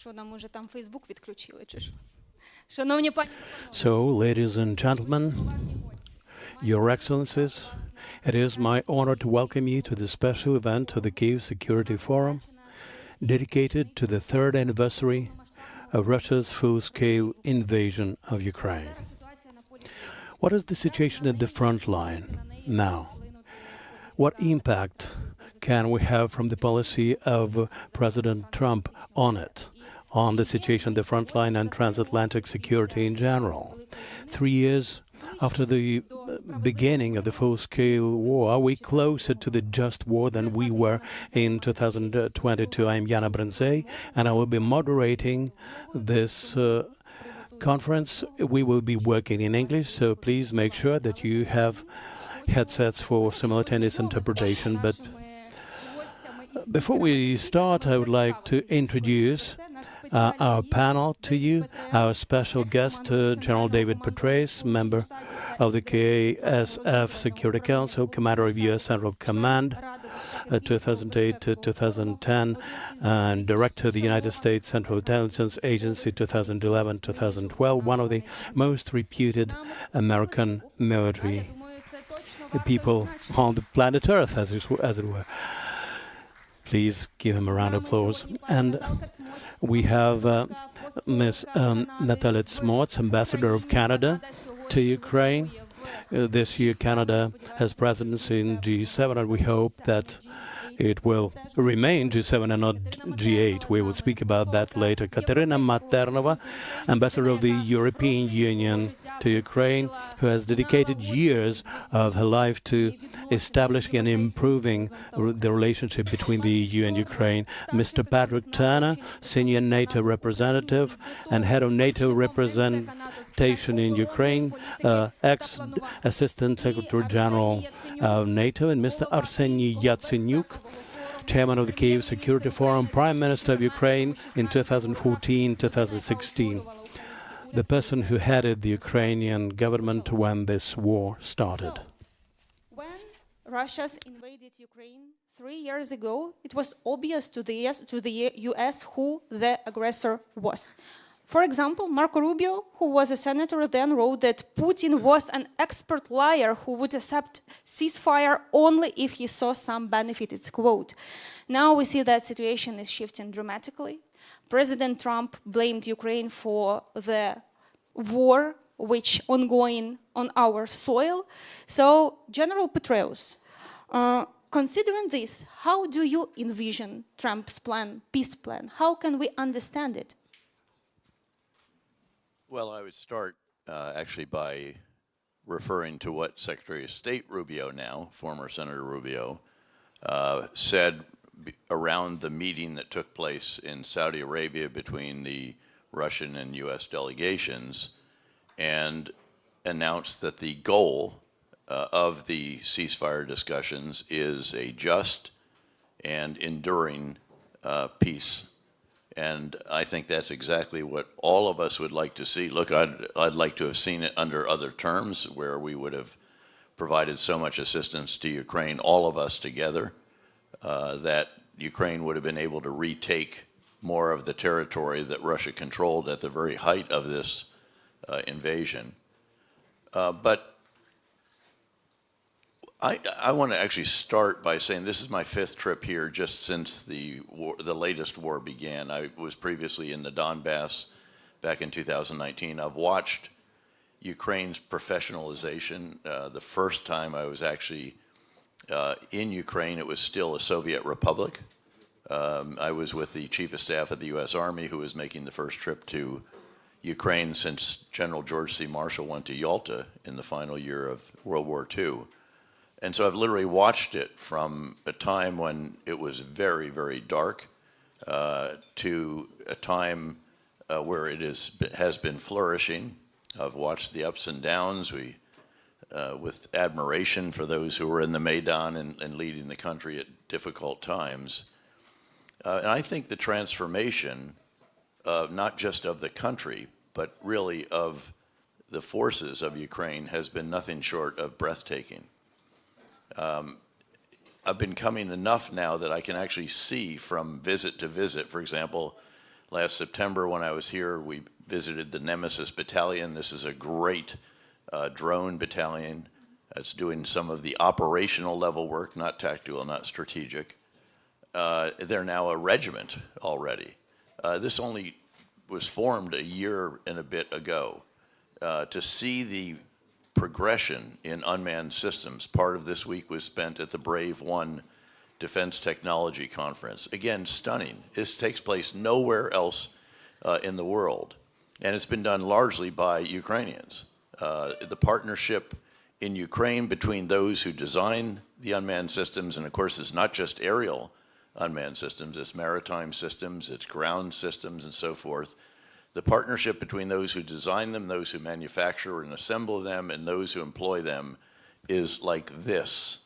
So, ladies and gentlemen, Your Excellencies, it is my honor to welcome you to the special event of the Kyiv Security Forum, dedicated to the third anniversary of Russia's full-scale invasion of Ukraine. What is the situation at the front line now? What impact can we have from the policy of President Trump on it, on the situation at the front line and transatlantic security in general? 3 years after the beginning of the full-scale war, are we closer to the just war than we were in 2022? I am Yana Brenze, and I will be moderating this conference. We will be working in English, so please make sure that you have headsets for simultaneous interpretation. But before we start, I would like to introduce our panel to you. Our special guest, General David PETRAEUS, member of the Kyiv Security Council, commander of U.S. Central Command, 2008 to 2010, and director of the United States Central Intelligence Agency, 2011-2012, one of the most reputed American military people on the planet Earth, as it were. Please give him a round of applause. And we have Ms. Natalka, Ambassador of Canada to Ukraine. This year, Canada has presidency in G7, and we hope that it will remain G7 and not G8. We will speak about that later. Katarína, MATHERNOVA, Ambassador of the European Union to Ukraine, who has dedicated years of her life to establishing and improving the relationship between the EU and Ukraine. Mr. Patrick Turner, Senior NATO Representative and Head of NATO Representation in Ukraine, ex-Assistant Secretary General of NATO, and Mr. Arseniy YATSENYUK, Chairman of the Kyiv Security Forum, Prime Minister of Ukraine in 2014-2016, the person who headed the Ukrainian government when this war started. So, when Russia invaded Ukraine 3 years ago, it was obvious to the US who the aggressor was. For example, Marco Rubio, who was a senator then, wrote that Putin was an expert liar who would accept ceasefire only if he saw some benefit, it's quote. Now we see that situation is shifting dramatically. President Trump blamed Ukraine for the war which ongoing on our soil. So, General PETRAEUS, considering this, how do you envision Trump's plan, peace plan? How can we understand it? Well, I would start actually by referring to what Secretary of State Rubio now, former Senator Rubio, said around the meeting that took place in Saudi Arabia between the Russian and U.S. delegations, and announced that the goal of the ceasefire discussions is a just and enduring peace. And I think that's exactly what all of us would like to see. Look, I'd like to have seen it under other terms, where we would have provided so much assistance to Ukraine, all of us together, that Ukraine would have been able to retake more of the territory that Russia controlled at the very height of this invasion. But I want to actually start by saying this is my 5th trip here just since the latest war began. I was previously in the Donbass back in 2019. I've watched Ukraine's professionalization. The first time I was actually in Ukraine, it was still a Soviet republic. I was with the Chief of Staff of the U.S. Army, who was making the first trip to Ukraine since General George C. Marshall went to Yalta in the final year of World War II. And so I've literally watched it from a time when it was very, very dark to a time where it has been flourishing. I've watched the ups and downs with admiration for those who were in the Maidan and leading the country at difficult times. And I think the transformation, not just of the country, but really of the forces of Ukraine, has been nothing short of breathtaking. I've been coming enough now that I can actually see from visit to visit. For example, Last September when I was here, we visited the Nemesis Battalion. This is a great drone battalion. It's doing some of the operational level work, not tactical, not strategic. They're now a regiment already. This only was formed a year and a bit ago. To see the progression in unmanned systems, part of this week was spent at the Brave One Defense Technology Conference. Again, stunning. This takes place nowhere else in the world. And it's been done largely by Ukrainians. The partnership in Ukraine between those who design the unmanned systems, and of course it's not just aerial unmanned systems, it's maritime systems, it's ground systems and so forth. The partnership between those who design them, those who manufacture and assemble them, and those who employ them is like this.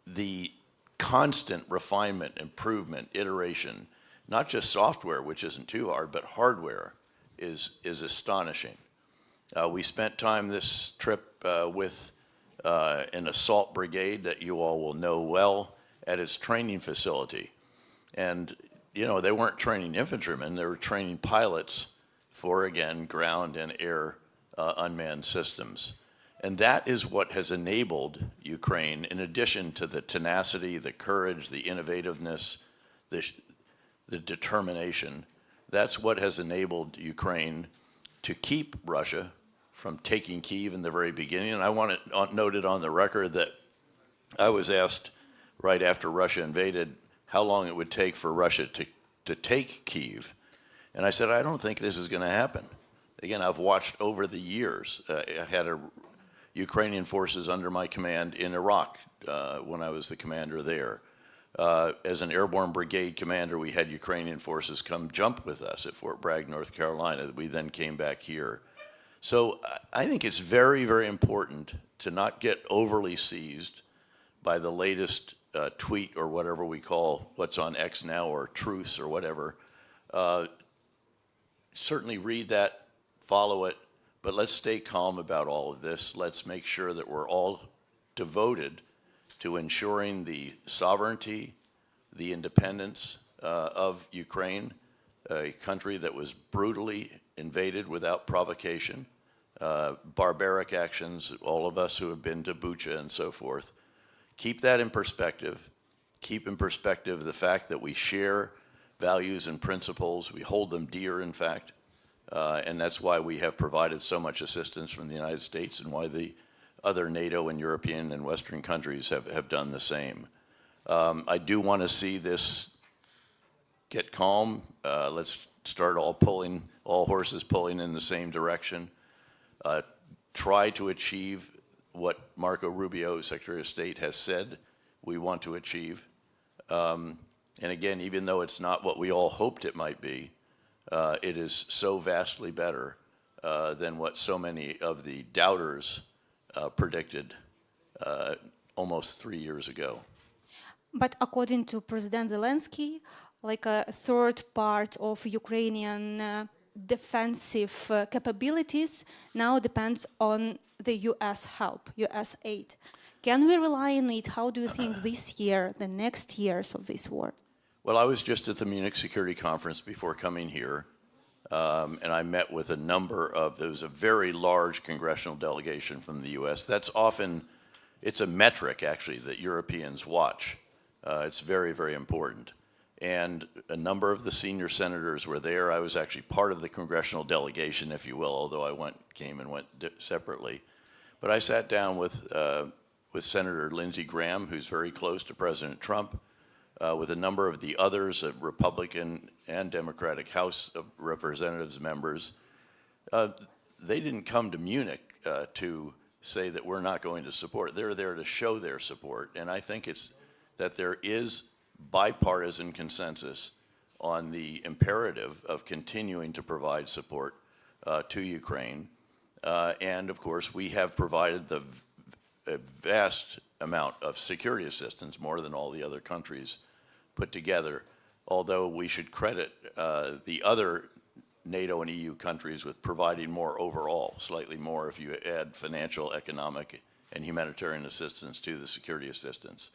The constant refinement, improvement, iteration, not just software, which isn't too hard, but hardware is astonishing. We spent time this trip with an assault brigade that you all will know well at its training facility. And, you know, they weren't training infantrymen, they were training pilots for, again, ground and air unmanned systems. And that is what has enabled Ukraine, in addition to the tenacity, the courage, the innovativeness, the determination, that's what has enabled Ukraine to keep Russia from taking Kyiv in the very beginning. And I want it noted on the record that I was asked right after Russia invaded how long it would take for Russia to take Kyiv. And I said, I don't think this is going to happen. Again, I've watched over the years. I had Ukrainian forces under my command in Iraq when I was the commander there. As an airborne brigade commander, we had Ukrainian forces come jump with us at Fort Bragg, North Carolina. We then came back here. So I think it's very, very important to not get overly seized by the latest tweet or whatever we call what's on X now, or truths or whatever. Certainly read that, follow it, but let's stay calm about all of this. Let's make sure that we're all devoted to ensuring the sovereignty, the independence of Ukraine, a country that was brutally invaded without provocation, barbaric actions, all of us who have been to Bucha and so forth. Keep that in perspective. Keep in perspective the fact that we share values and principles. We hold them dear, in fact, and that's why we have provided so much assistance from the United States and why the other NATO and European and Western countries have done the same. I do want to see this get calm. Let's start all horses pulling in the same direction. Try to achieve what Marco Rubio, Secretary of State, has said we want to achieve. And again, even though it's not what we all hoped it might be, it is so vastly better than what so many of the doubters predicted almost 3 years ago. But according to President Zelensky, like a third part of Ukrainian defensive capabilities now depends on the US help, US aid. Can we rely on it? How do you think this year, the next years of this war? Well, I was just at the Munich Security Conference before coming here, and I met with a number of, there was a very large congressional delegation from the US. That's often, it's a metric actually that Europeans watch. It's very, very important. And a number of the senior senators were there. I was actually part of the congressional delegation, if you will, although I came and went separately. But I sat down with Senator Lindsey Graham, who's very close to President Trump, with a number of the others, Republican and Democratic House of Representatives members. They didn't come to Munich to say that we're not going to support. They're there to show their support. And I think it's that there is bipartisan consensus on the imperative of continuing to provide support to Ukraine. And of course, we have provided a vast amount of security assistance, more than all the other countries put together, although we should credit the other NATO and EU countries with providing more overall, slightly more if you add financial, economic, and humanitarian assistance to the security assistance.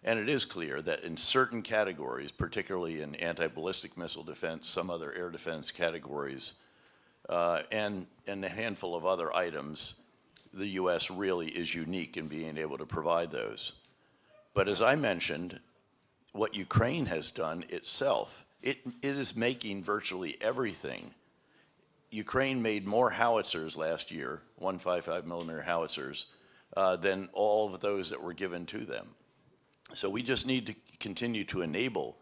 And it is clear that in certain categories, particularly in anti-ballistic missile defense, some other air defense categories, and a handful of other items, the U.S. really is unique in being able to provide those. But as I mentioned, what Ukraine has done itself, it is making virtually everything. Ukraine made more howitzers last year, 155 millimeter howitzers, than all of those that were given to them. So we just need to continue to enable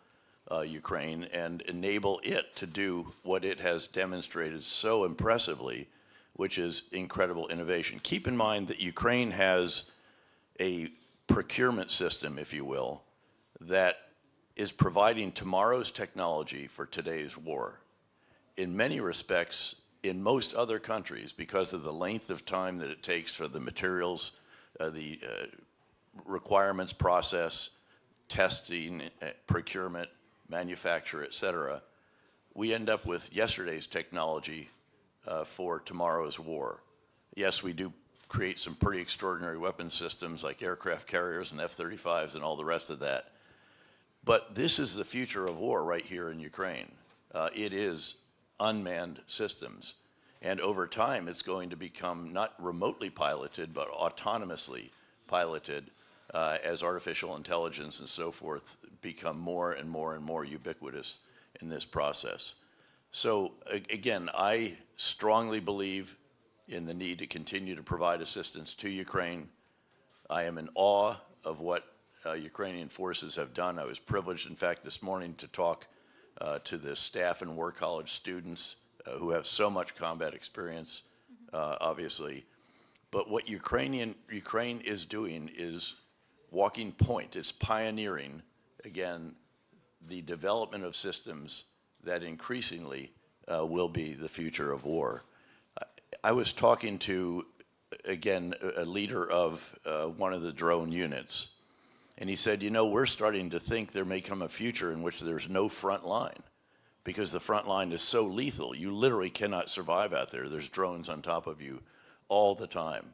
Ukraine and enable it to do what it has demonstrated so impressively, which is incredible innovation. Keep in mind that Ukraine has a procurement system, if you will, that is providing tomorrow's technology for today's war. In many respects, in most other countries, because of the length of time that it takes for the materials, the requirements process, testing, procurement, manufacture, et cetera, we end up with yesterday's technology for tomorrow's war. Yes, we do create some pretty extraordinary weapon systems like aircraft carriers and F-35s and all the rest of that. But this is the future of war right here in Ukraine. It is unmanned systems. And over time, it's going to become not remotely piloted, but autonomously piloted as artificial intelligence and so forth become more and more and more ubiquitous in this process. So again, I strongly believe in the need to continue to provide assistance to Ukraine. I am in awe of what Ukrainian forces have done. I was privileged, in fact, this morning to talk to the staff and war college students who have so much combat experience, obviously. But what Ukraine is doing is walking point. It's pioneering, again, the development of systems that increasingly will be the future of war. I was talking to, again, a leader of one of the drone units, and he said, you know, we're starting to think there may come a future in which there's no front line because the front line is so lethal. You literally cannot survive out there. There's drones on top of you all the time.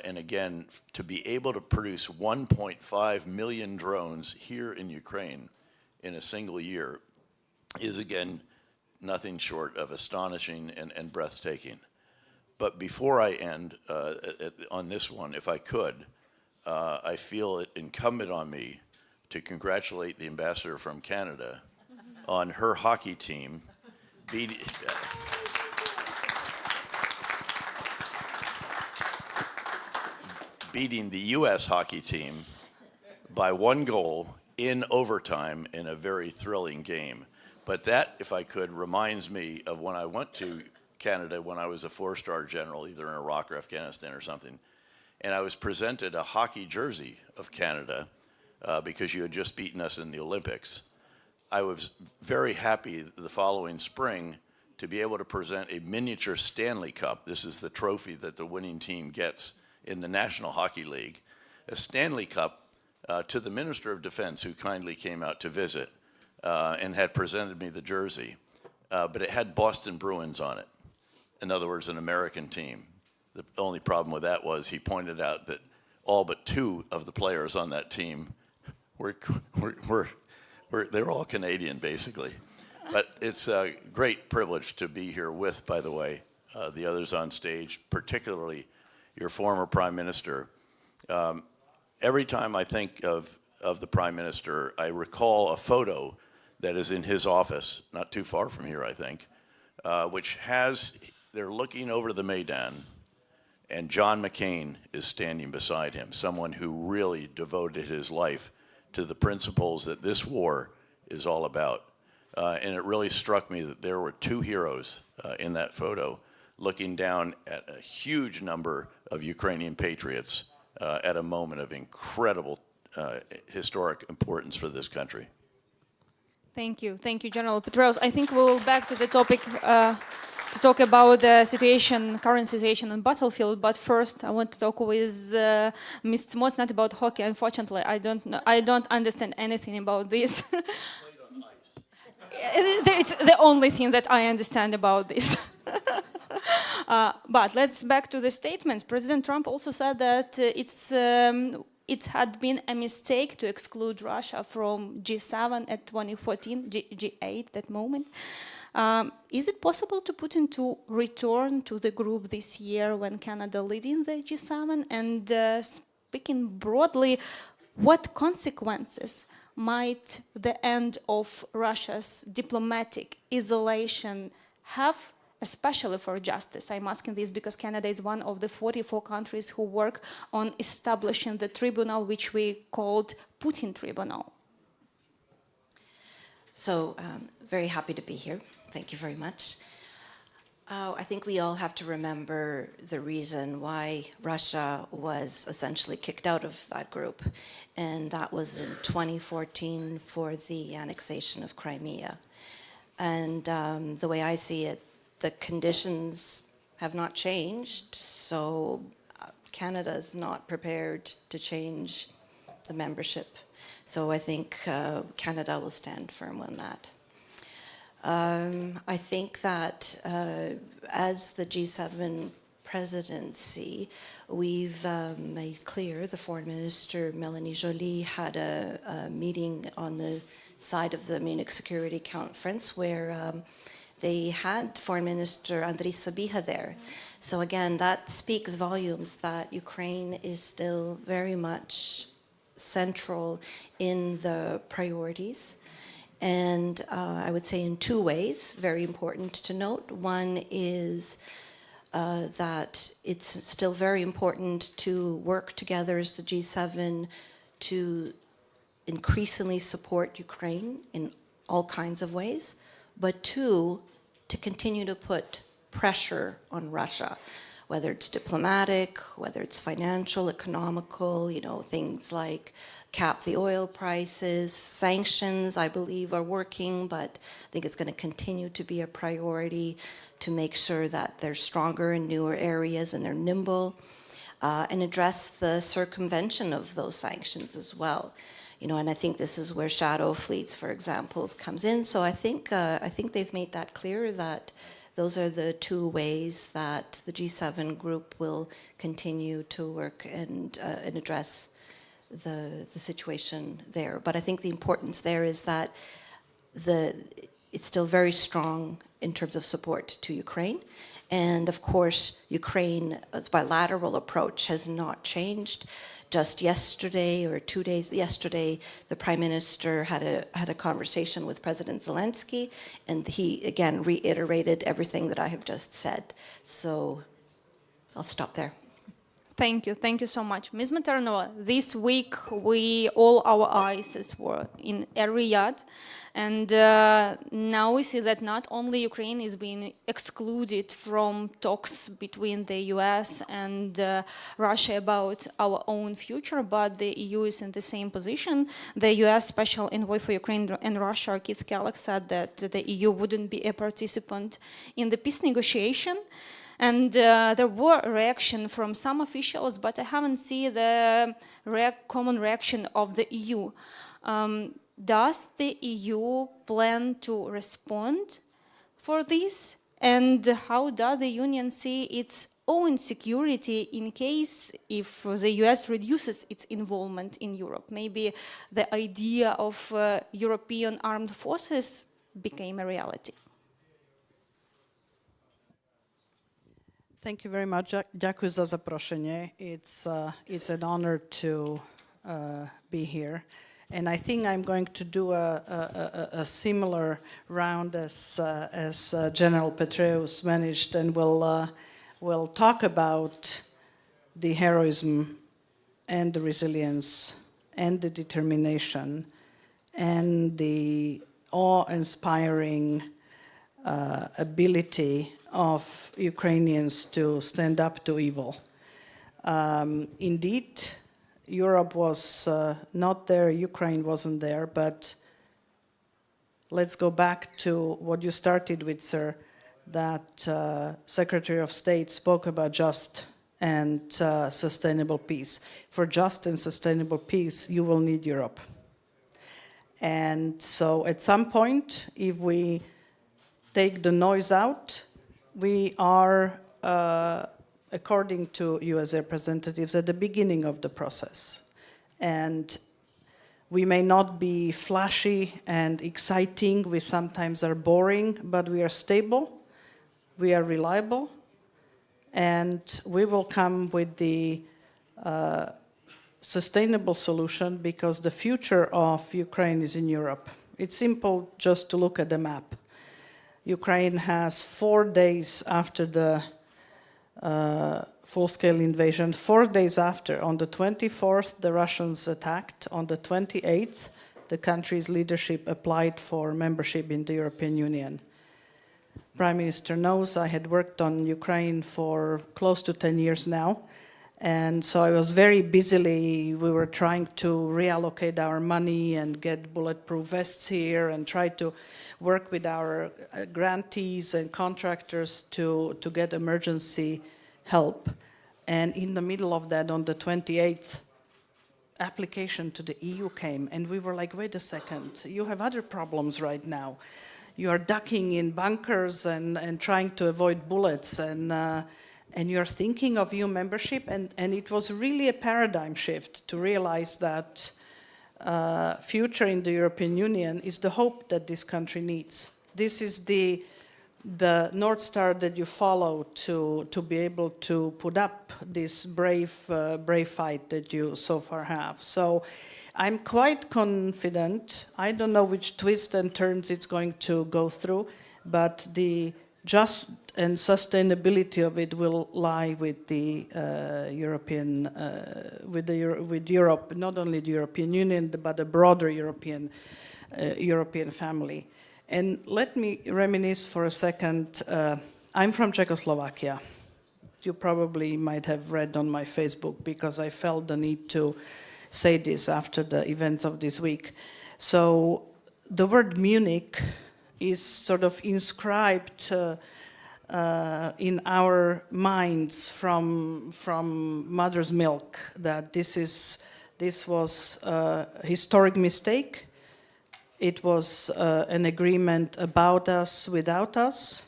And again, to be able to produce 1.5 million drones here in Ukraine in a single year is, again, nothing short of astonishing and breathtaking. But before I end on this one, if I could, I feel it incumbent on me to congratulate the ambassador from Canada on her hockey team beating the U.S. hockey team by 1 goal in overtime in a very thrilling game. But that, if I could, reminds me of when I went to Canada when I was a 4-star general, either in Iraq or Afghanistan or something, and I was presented a hockey jersey of Canada because you had just beaten us in the Olympics. I was very happy the following spring to be able to present a miniature Stanley Cup. This is the trophy that the winning team gets in the National Hockey League, a Stanley Cup to the Minister of Defense, who kindly came out to visit and had presented me the jersey. But it had Boston Bruins on it. In other words, an American team. The only problem with that was he pointed out that all but 2 of the players on that team they're all Canadian, basically. But it's a great privilege to be here with, by the way, the others on stage, particularly your former Prime Minister. Every time I think of the Prime Minister, I recall a photo that is in his office, not too far from here, I think, which has, they're looking over the Maidan, and John McCain is standing beside him, someone who really devoted his life to the principles that this war is all about. And it really struck me that there were 2 heroes in that photo looking down at a huge number of Ukrainian patriots at a moment of incredible historic importance for this country. Thank you, General PETRAEUS. I think we will back to the topic to talk about the situation, current situation on battlefield. But first, I want to talk with Mr. Mots, not about hockey. Unfortunately, I don't understand anything about this. It's the only thing that I understand about this. But let's back to the statements. President Trump also said that it had been a mistake to exclude Russia from G7 at 2014, G8 that moment. Is it possible to Putin to return to the group this year when Canada leading the G7? And speaking broadly, what consequences might the end of Russia's diplomatic isolation have, especially for justice? I'm asking this because Canada is one of the 44 countries who work on establishing the tribunal, which we called Putin Tribunal. So, very happy to be here. Thank you very much. I think we all have to remember the reason why Russia was essentially kicked out of that group, and that was in 2014 for the annexation of Crimea. And the way I see it, the conditions have not changed, so Canada is not prepared to change the membership. So I think Canada will stand firm on that. I think that as the G7 presidency, we've made clear, the Foreign Minister Melanie Joly had a meeting on the side of the Munich Security Conference where they had Foreign Minister Andriy Sabiha there. So again, that speaks volumes that Ukraine is still very much central in the priorities. And I would say in two ways, very important to note. One is that it's still very important to work together as the G7 to increasingly support Ukraine in all kinds of ways, but two, to continue to put pressure on Russia, whether it's diplomatic, whether it's financial, economical, things like cap the oil prices, sanctions, I believe, are working, but I think it's going to continue to be a priority to make sure that they're stronger in newer areas and they're nimble, and address the circumvention of those sanctions as well. And I think this is where shadow fleets, for example, comes in. So I think they've made that clear that those are the two ways that the G7 group will continue to work and address the situation there. But I think the importance there is that it's still very strong in terms of support to Ukraine. And of course, Ukraine's bilateral approach has not changed. Just yesterday or 2 days yesterday, the Prime Minister had a conversation with President Zelensky, and he again reiterated everything that I have just said. So I'll stop there. Thank you so much. Ms. MATHERNOVA, this week all our eyes were in Riyadh, and now we see that not only Ukraine is being excluded from talks between the US and Russia about our own future, but the EU is in the same position. The US Special Envoy for Ukraine and Russia, Keith Kellogg, said that the EU wouldn't be a participant in the peace negotiation. And there were reaction from some officials, but I haven't seen the common reaction of the EU. Does the EU plan to respond for this? And how does the Union see its own security in case if the US reduces its involvement in Europe? Maybe the idea of European armed forces became a reality. Thank you very much. Ďakujem za zaprošenie. It's an honor to be here. And I think I'm going to do a similar round as General PETRAEUS managed, and we'll talk about the heroism and the resilience and the determination and the awe-inspiring ability of Ukrainians to stand up to evil. Indeed, Europe was not there, Ukraine wasn't there, but let's go back to what you started with, sir, that Secretary of State spoke about just and sustainable peace. For just and sustainable peace, you will need Europe. And so at some point, if we take the noise out, we are, according to US representatives, at the beginning of the process. And we may not be flashy and exciting, we sometimes are boring, but we are stable, we are reliable, and we will come with the sustainable solution because the future of Ukraine is in Europe. It's simple just to look at the map. Ukraine has 4 days after the full-scale invasion, 4 days after, on the 24th, the Russians attacked. On the 28th, the country's leadership applied for membership in the European Union. Prime Minister knows I had worked on Ukraine for close to 10 years now. And so I was very busily, we were trying to reallocate our money and get bulletproof vests here and try to work with our grantees and contractors to get emergency help. And in the middle of that, on the 28th, application to the EU came, and we were like, wait a second, you have other problems right now. You are ducking in bunkers and trying to avoid bullets, and you're thinking of EU membership, and it was really a paradigm shift to realize that future in the European Union is the hope that this country needs. This is the North Star that you follow to be able to put up this brave fight that you so far have. So I'm quite confident. I don't know which twists and turns it's going to go through, but the just and sustainability of it will lie with the European, with Europe, not only the European Union, but the broader European family. And let me reminisce for a second. I'm from Czechoslovakia. You probably might have read on my Facebook because I felt the need to say this after the events of this week. So the word Munich is sort of inscribed in our minds from mother's milk, that this was a historic mistake. It was an agreement about us, without us.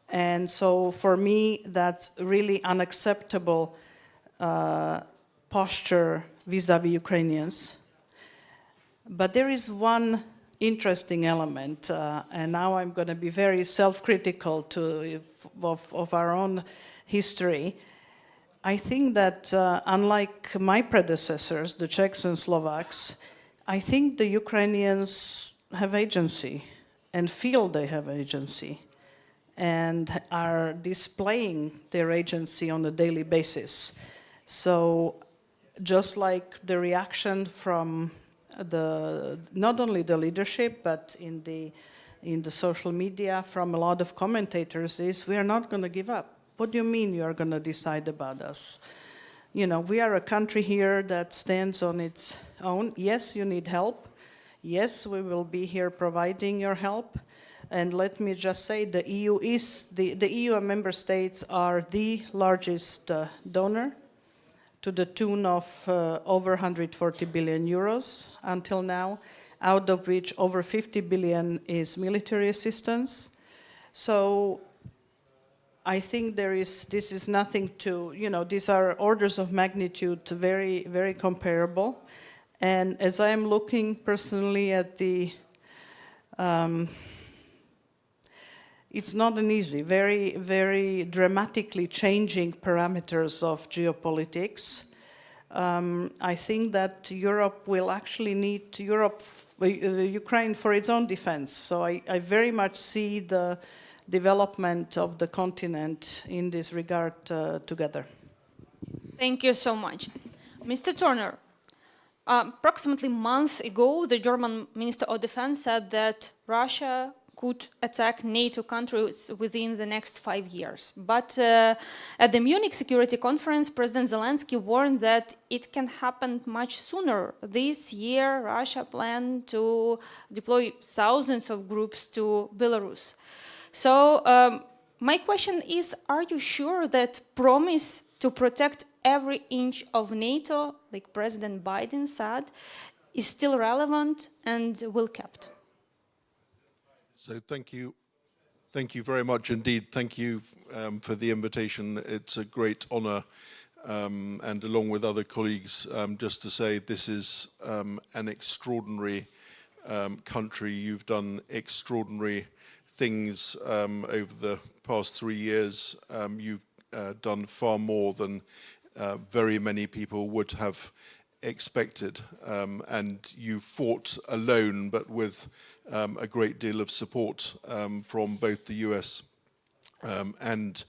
And so for me, that's really unacceptable posture vis-a-vis Ukrainians. But there is one interesting element, and now I'm going to be very self-critical of our own history. I think that unlike my predecessors, the Czechs and Slovaks, I think the Ukrainians have agency and feel they have agency and are displaying their agency on a daily basis. So just like the reaction from not only the leadership, but in the social media from a lot of commentators is, we are not going to give up. What do you mean you are going to decide about us? You know, we are a country here that stands on its own. Yes, you need help. Yes, we will be here providing your help. And let me just say, the EU the EU and member states are the largest donor, to the tune of over 140 billion euros until now, out of which over 50 billion is military assistance. So I think this is nothing to, these are orders of magnitude very, very comparable. And as I am looking personally at it's not an easy, very, very dramatically changing parameters of geopolitics. I think that Europe will actually need Ukraine for its own defense. So I very much see the development of the continent in this regard together. Thank you so much. Mr. Turner, approximately a month ago, the German Minister of Defense said that Russia could attack NATO countries within the next 5 years. But at the Munich Security Conference, President Zelensky warned that it can happen much sooner. This year, Russia planned to deploy thousands of groups to Belarus. So my question is, are you sure that promise to protect every inch of NATO, like President Biden said, is still relevant and will kept? So thank you very much indeed. Thank you for the invitation. It's a great honor and along with other colleagues, just to say this is an extraordinary country. You've done extraordinary things over the past 3 years. You've done far more than very many people would have expected, and you fought alone, but with a great deal of support from both the US and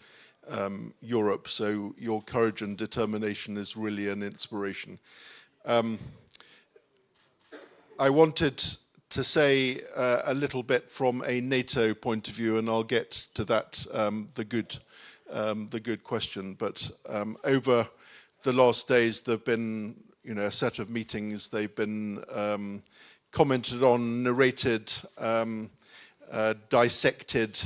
Europe. So your courage and determination is really an inspiration. I wanted to say a little bit from a NATO point of view, and I'll get to that, the good question. But over the last days, there've been, a set of meetings. They've been commented on, narrated, dissected,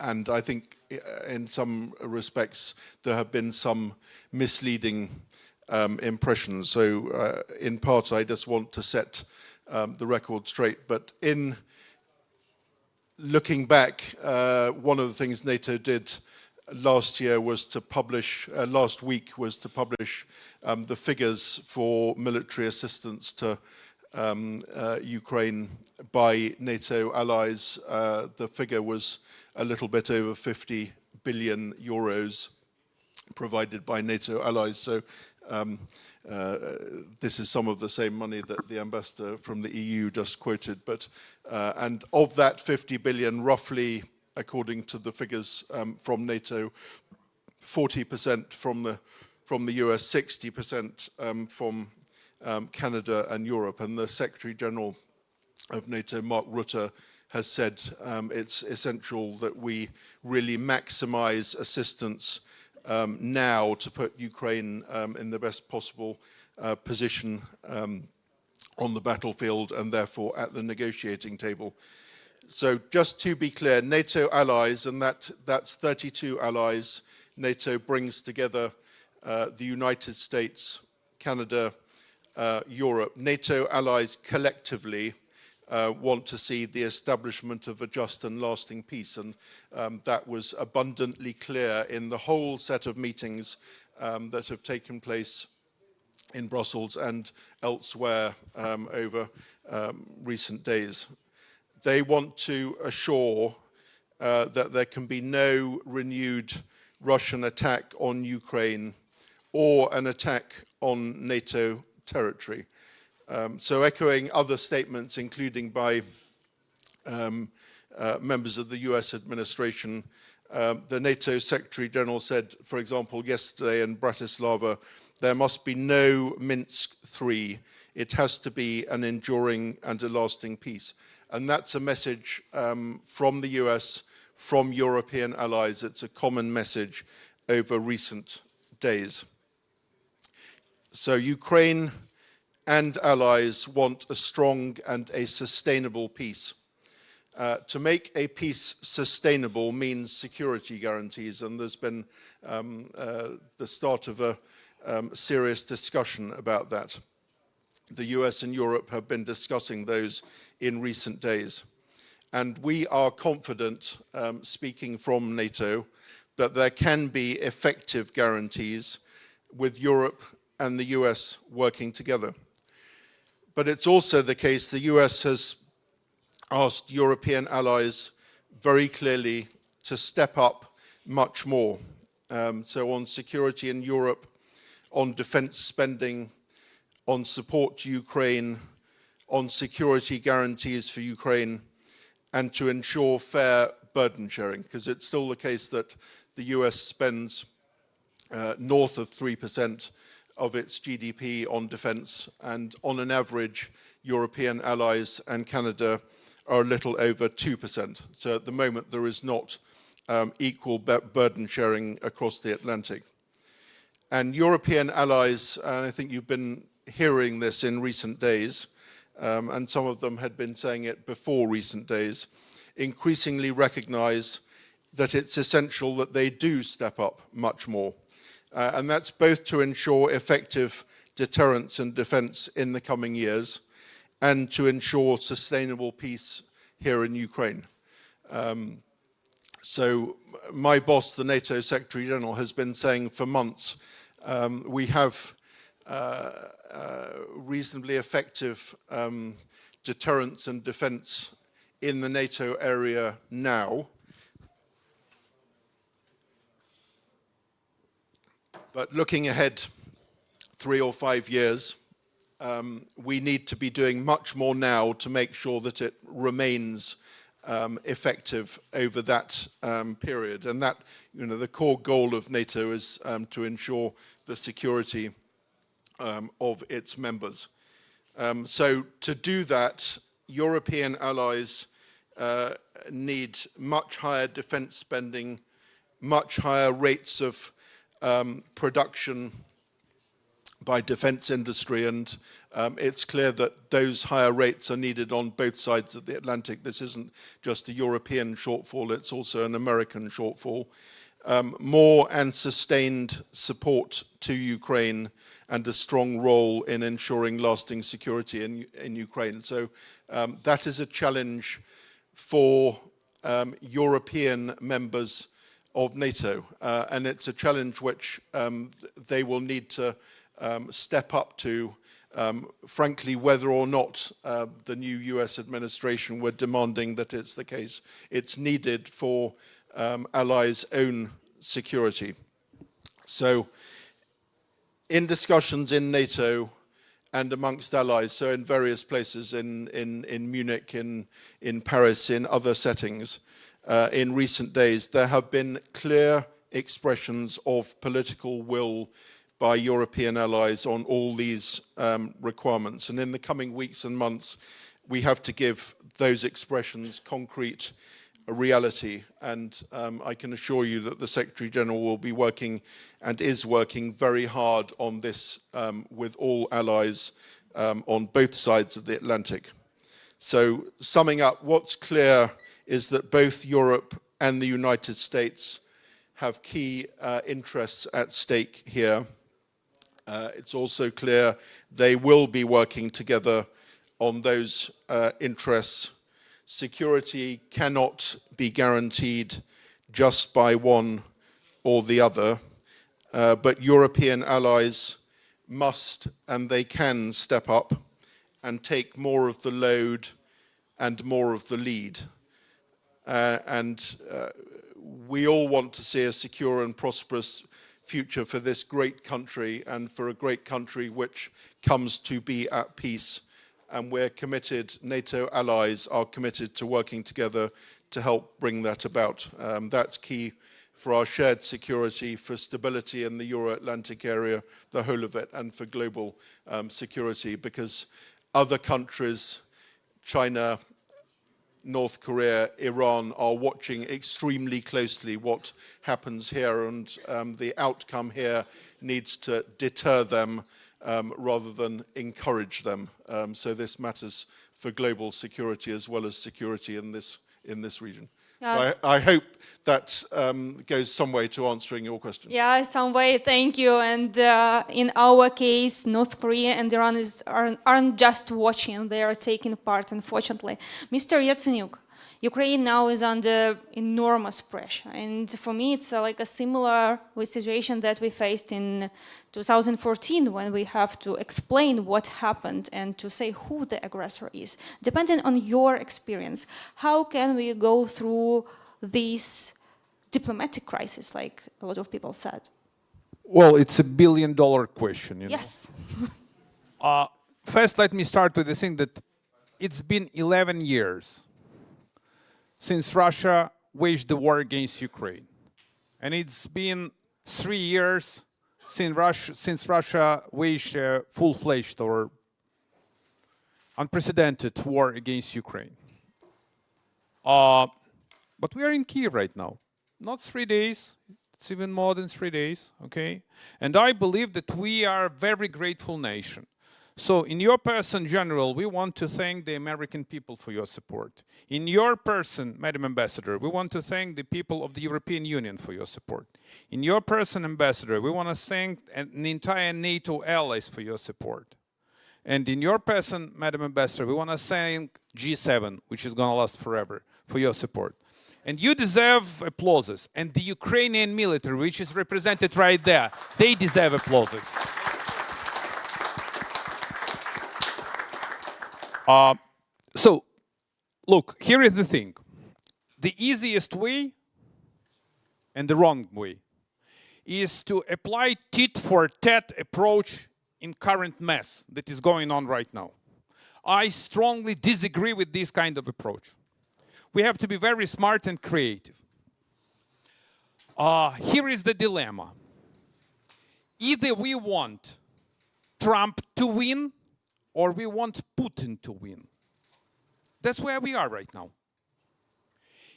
and I think in some respects there have been some misleading impressions. So in part I just want to set the record straight. But in looking back, one of the things NATO did last week was to publish the figures for military assistance to Ukraine by NATO allies. The figure was a little bit over 50 billion euros provided by NATO allies. So this is some of the same money that the ambassador from the EU just quoted. But and of that 50 billion, roughly, according to the figures from NATO, 40% from the US, 60% from Canada and Europe. And the Secretary General of NATO, Mark Rutte, has said it's essential that we really maximize assistance now to put Ukraine in the best possible position on the battlefield and therefore at the negotiating table. So just to be clear, NATO allies, and that's 32 allies, NATO brings together the United States, Canada, Europe. NATO allies collectively want to see the establishment of a just and lasting peace, and that was abundantly clear in the whole set of meetings that have taken place in Brussels and elsewhere over recent days. They want to assure that there can be no renewed Russian attack on Ukraine or an attack on NATO territory. So echoing other statements, including by members of the US administration, the NATO Secretary General said, for example, yesterday in Bratislava, there must be no Minsk III. It has to be an enduring and a lasting peace. And that's a message from the US, from European allies. It's a common message over recent days. So Ukraine and allies want a strong and a sustainable peace. To make a peace sustainable means security guarantees, and there's been the start of a serious discussion about that. The US and Europe have been discussing those in recent days. And we are confident, speaking from NATO, that there can be effective guarantees with Europe and the US working together. But it's also the case the US has asked European allies very clearly to step up much more. So on security in Europe, on defense spending, on support to Ukraine, on security guarantees for Ukraine, and to ensure fair burden sharing, because it's still the case that the US spends north of 3% of its GDP on defense, and on an average, European allies and Canada are a little over 2%. So at the moment, there is not equal burden sharing across the Atlantic. And European allies, and I think you've been hearing this in recent days, and some of them had been saying it before recent days, increasingly recognize that it's essential that they do step up much more. And that's both to ensure effective deterrence and defense in the coming years and to ensure sustainable peace here in Ukraine. So my boss, the NATO Secretary General, has been saying for months, we have reasonably effective deterrence and defense in the NATO area now. But looking ahead 3 or 5 years, we need to be doing much more now to make sure that it remains effective over that period. And that, you know, the core goal of NATO is to ensure the security of its members. So to do that, European allies need much higher defense spending, much higher rates of production by defense industry, and it's clear that those higher rates are needed on both sides of the Atlantic. This isn't just a European shortfall, it's also an American shortfall. More and sustained support to Ukraine and a strong role in ensuring lasting security in Ukraine. So that is a challenge for European members of NATO, and it's a challenge which they will need to step up to, frankly, whether or not the new US administration were demanding that it's the case. It's needed for allies' own security. So in discussions in NATO and amongst allies, so in various places in Munich, in Paris, in other settings, in recent days, there have been clear expressions of political will by European allies on all these requirements. And in the coming weeks and months, we have to give those expressions concrete reality. And I can assure you that the Secretary General will be working and is working very hard on this with all allies on both sides of the Atlantic. So summing up, what's clear is that both Europe and the United States have key interests at stake here. It's also clear they will be working together on those interests. Security cannot be guaranteed just by one or the other, but European allies must and they can step up and take more of the load and more of the lead. We all want to see a secure and prosperous future for this great country and for a great country which comes to be at peace. And we're committed, NATO allies are committed to working together to help bring that about. That's key for our shared security, for stability in the Euro-Atlantic area, the whole of it, and for global security, because other countries, China, North Korea, Iran, are watching extremely closely what happens here, and the outcome here needs to deter them rather than encourage them. So this matters for global security as well as security in this region. So I hope that goes some way to answering your question. Yeah, some way, thank you. And in our case, North Korea and Iran aren't just watching, they are taking part, unfortunately. Mr. Yatsenyuk, Ukraine now is under enormous pressure. And for me, it's like a similar situation that we faced in 2014 when we have to explain what happened and to say who the aggressor is. Depending on your experience, how can we go through this diplomatic crisis, like a lot of people said? Well, it's $1 billion question, you know. Yes. First, let me start with the thing that it's been 11 years since Russia waged the war against Ukraine. And it's been 3 years since Russia waged a full-fledged or unprecedented war against Ukraine. But we are in Kyiv right now. Not 3 days, it's even more than 3 days, okay? And I believe that we are a very grateful nation. So in your person, General, we want to thank the American people for your support. In your person, Madam Ambassador, we want to thank the people of the European Union for your support. In your person, Ambassador, we want to thank the entire NATO allies for your support. And in your person, Madam Ambassador, we want to thank G7, which is going to last forever, for your support. And you deserve applauses. And the Ukrainian military, which is represented right there, they deserve applauses. So, look, here is the thing. The easiest way and the wrong way is to apply tit-for-tat approach in current mess that is going on right now. I strongly disagree with this kind of approach. We have to be very smart and creative. Here is the dilemma. Either we want Trump to win or we want Putin to win. That's where we are right now.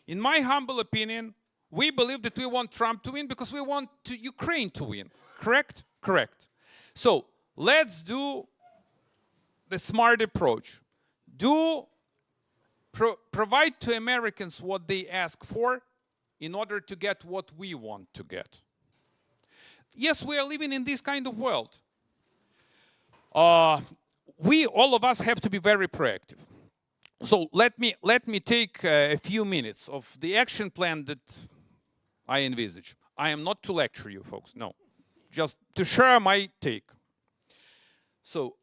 In my humble opinion, we believe that we want Trump to win because we want Ukraine to win. Correct? Correct. So let's do the smart approach. Provide to Americans what they ask for in order to get what we want to get. Yes, we are living in this kind of world. All of us have to be very proactive. So let me take a few minutes of the action plan that I envisage. I am not to lecture you folks, no. Just to share my take. So,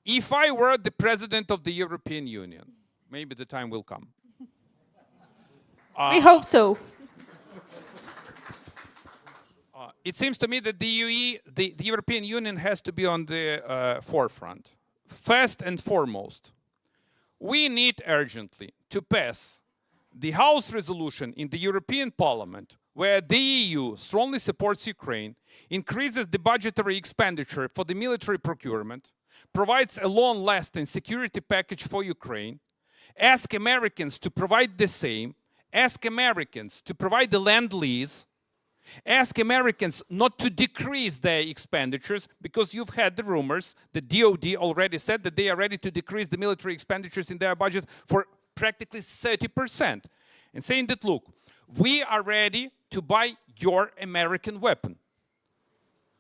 if I were the president of the European Union, maybe the time will come. We hope so. It seems to me that the European Union has to be on the forefront. First and foremost, we need urgently to pass the House resolution in the European Parliament where the EU strongly supports Ukraine, increases the budgetary expenditure for the military procurement, provides a long-lasting security package for Ukraine, ask Americans to provide the same, ask Americans to provide the Lend-Lease, ask Americans not to decrease their expenditures, because you've had the rumors, the DoD already said that they are ready to decrease the military expenditures in their budget for practically 30%. And saying that, look, we are ready to buy your American weapon,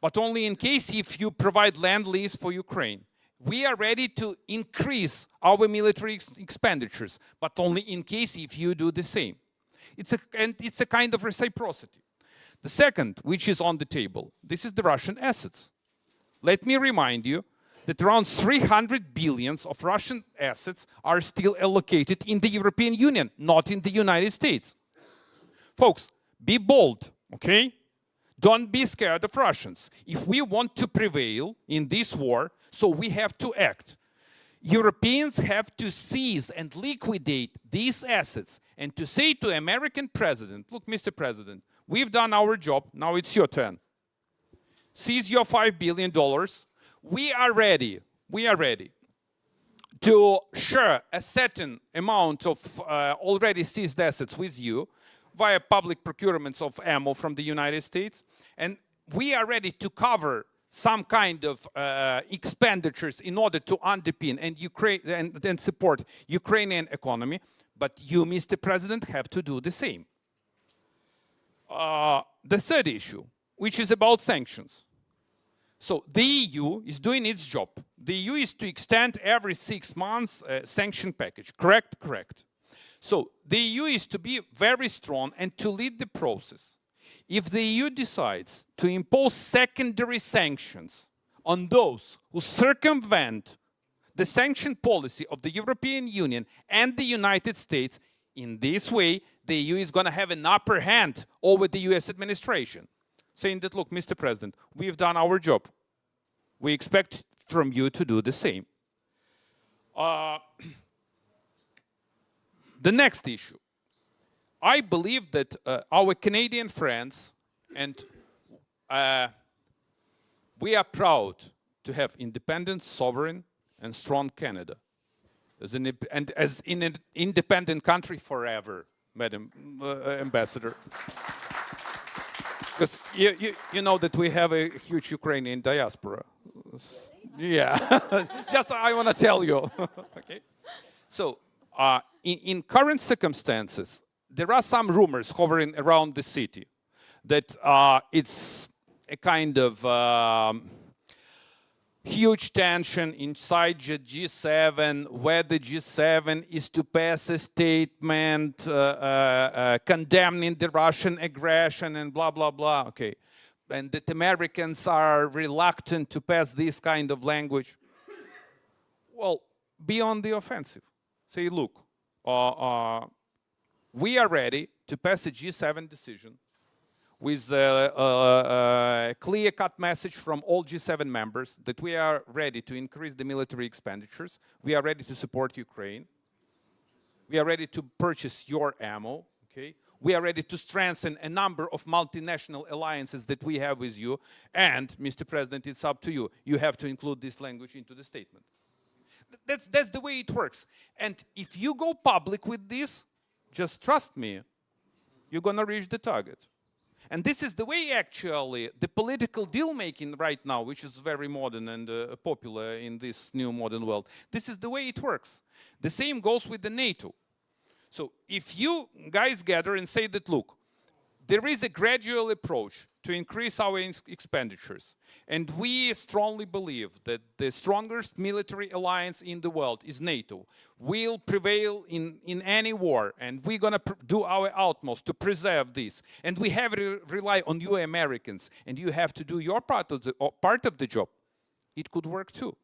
but only in case if you provide Lend-Lease for Ukraine. We are ready to increase our military expenditures, but only in case if you do the same. It's a kind of reciprocity. The second, which is on the table, this is the Russian assets. Let me remind you that around 300 billion of Russian assets are still allocated in the European Union, not in the United States. Folks, be bold, okay? Don't be scared of Russians. If we want to prevail in this war, so we have to act. Europeans have to seize and liquidate these assets and to say to American president, look, Mr. President, we've done our job, now it's your turn. Seize your $5 billion. We are ready to share a certain amount of already seized assets with you via public procurements of ammo from the United States. And we are ready to cover some kind of expenditures in order to underpin and support Ukrainian economy. But you, Mr. President, have to do the same. The third issue, which is about sanctions. So the EU is doing its job. The EU is to extend every 6 months a sanction package. Correct? Correct. So the EU is to be very strong and to lead the process. If the EU decides to impose secondary sanctions on those who circumvent the sanction policy of the European Union and the United States, in this way, the EU is going to have an upper hand over the US administration, saying that, look, Mr. President, we've done our job. We expect from you to do the same. The next issue. I believe that our Canadian friends, and we are proud to have independent, sovereign, and strong Canada as an independent country forever, Madam Ambassador. Because you know that we have a huge Ukrainian diaspora. Yeah, just I want to tell you. Okay. So in current circumstances, there are some rumors hovering around the city that it's a kind of huge tension inside the G7, whether G7 is to pass a statement condemning the Russian aggression and blah, blah, blah. Okay. And that Americans are reluctant to pass this kind of language. Well, be on the offensive. Say, look, we are ready to pass a G7 decision with a clear-cut message from all G7 members that we are ready to increase the military expenditures. We are ready to support Ukraine. We are ready to purchase your ammo. Okay? We are ready to strengthen a number of multinational alliances that we have with you. And, Mr. President, it's up to you. You have to include this language into the statement. That's the way it works. And if you go public with this, just trust me, you're going to reach the target. And this is the way, actually, the political deal-making right now, which is very modern and popular in this new modern world, this is the way it works. The same goes with the NATO. So if you guys gather and say that, look, there is a gradual approach to increase our expenditures, and we strongly believe that the strongest military alliance in the world is NATO, will prevail in any war, and we're going to do our utmost to preserve this. And we have to rely on you Americans, and you have to do your part of the job. It could work too.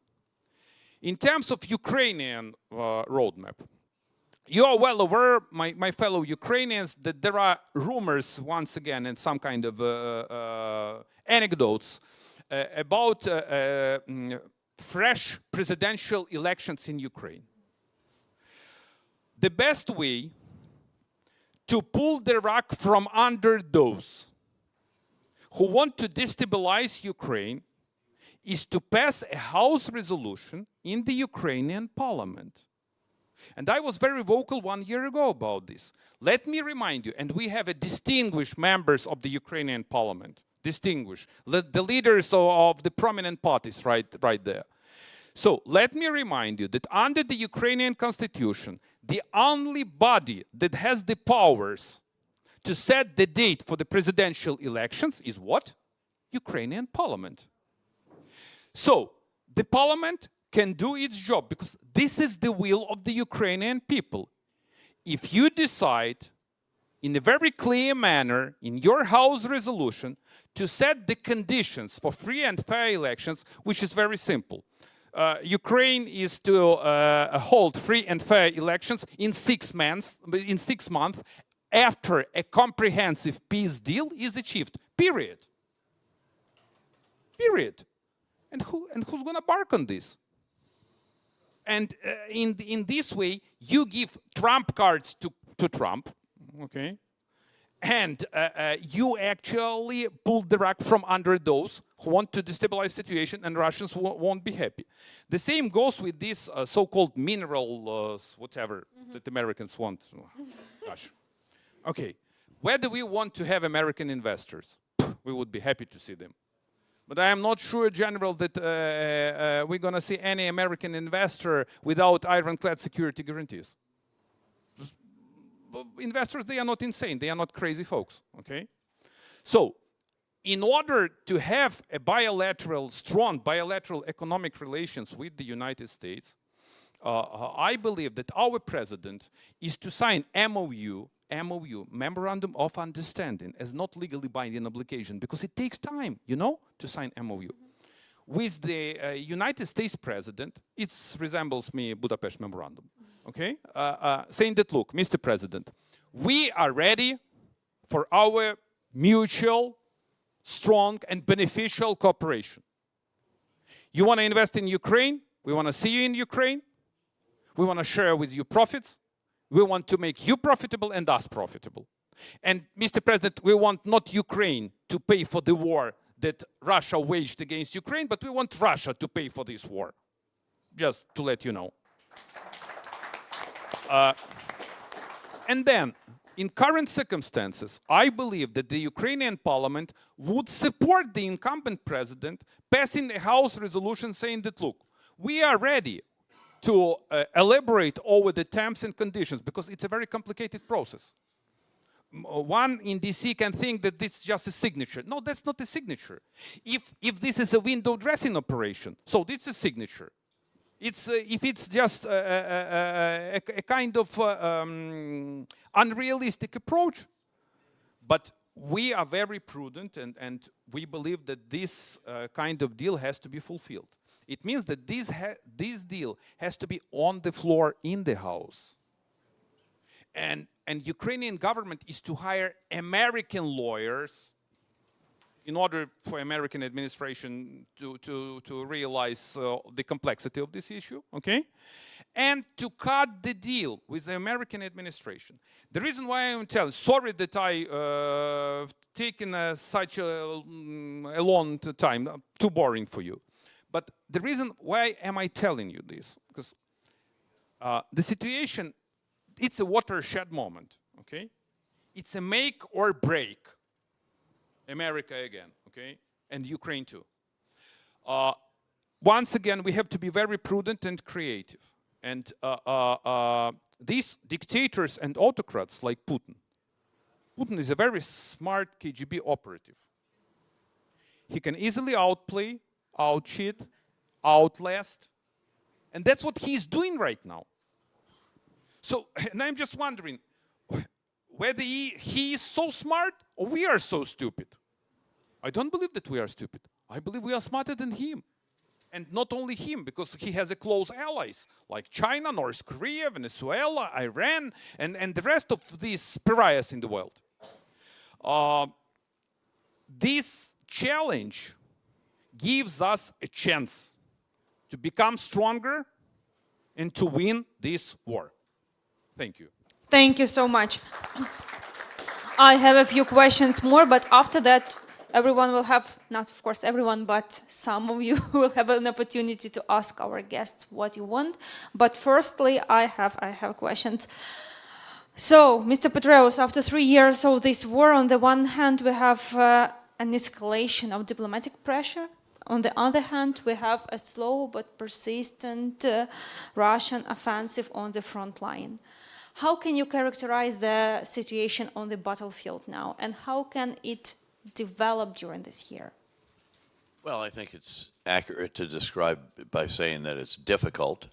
In terms of Ukrainian roadmap, you are well aware, my fellow Ukrainians, that there are rumors, once again, and some kind of anecdotes about fresh presidential elections in Ukraine. The best way to pull the rug from under those who want to destabilize Ukraine is to pass a House resolution in the Ukrainian parliament. And I was very vocal 1 year ago about this. Let me remind you, and we have a distinguished members of the Ukrainian parliament, distinguished, the leaders of the prominent parties right there. So let me remind you that under the Ukrainian constitution, the only body that has the powers to set the date for the presidential elections is what? Ukrainian parliament. So the parliament can do its job because this is the will of the Ukrainian people. If you decide in a very clear manner in your House resolution to set the conditions for free and fair elections, which is very simple. Ukraine is to hold free and fair elections in 6 months after a comprehensive peace deal is achieved. Period. Period. And who's going to bark on this? And in this way, you give Trump cards to Trump, okay? And you actually pull the rug from under those who want to destabilize the situation, and Russians won't be happy. The same goes with these so-called mineral, whatever, that Americans want. Gosh. Okay, whether we want to have American investors, we would be happy to see them. But I am not sure, General, that we're going to see any American investor without ironclad security guarantees. Investors, they are not insane. They are not crazy folks, okay? So, in order to have a strong bilateral economic relations with the United States, I believe that our president is to sign MOU, Memorandum of Understanding, as not legally binding obligation, because it takes time, you know, to sign MOU. With the United States president, it resembles me Budapest Memorandum, okay? Saying that, look, Mr. President, we are ready for our mutual, strong, and beneficial cooperation. You want to invest in Ukraine? We want to see you in Ukraine. We want to share with you profits. We want to make you profitable and us profitable. And, Mr. President, we want not Ukraine to pay for the war that Russia waged against Ukraine, but we want Russia to pay for this war. Just to let you know. And then, in current circumstances, I believe that the Ukrainian parliament would support the incumbent president passing a House resolution saying that, look, we are ready to elaborate over the terms and conditions, because it's a very complicated process. one in DC can think that this is just a signature. No, that's not a signature. If this is a window dressing operation, so this is a signature. It's if it's just a kind of unrealistic approach, but we are very prudent, and we believe that this kind of deal has to be fulfilled. It means that this deal has to be on the floor in the House. And Ukrainian government is to hire American lawyers in order for American administration to realize the complexity of this issue, okay? And to cut the deal with the American administration. The reason why I'm telling, sorry that I taken such a long time, too boring for you. But the reason why am I telling you this? Because the situation, it's a watershed moment, okay? It's a make or break. America again, okay? And Ukraine too. Once again, we have to be very prudent and creative. And these dictators and autocrats like Putin is a very smart KGB operative. He can easily outplay, outcheat, outlast. And that's what he's doing right now. So, and I'm just wondering, whether he is so smart or we are so stupid. I don't believe that we are stupid. I believe we are smarter than him. And not only him, because he has close allies like China, North Korea, Venezuela, Iran, and the rest of these pariahs in the world. This challenge gives us a chance to become stronger and to win this war. Thank you. Thank you so much. I have a few questions more, but after that, everyone will have, not of course everyone, but some of you will have an opportunity to ask our guests what you want. But firstly, I have questions. So, Mr. PETRAEUS, after 3 years of this war, on the one hand, we have an escalation of diplomatic pressure. On the other hand, we have a slow but persistent Russian offensive on the front line. How can you characterize the situation on the battlefield now, and how can it develop during this year? Well, I think it's accurate to describe it by saying that it's difficult,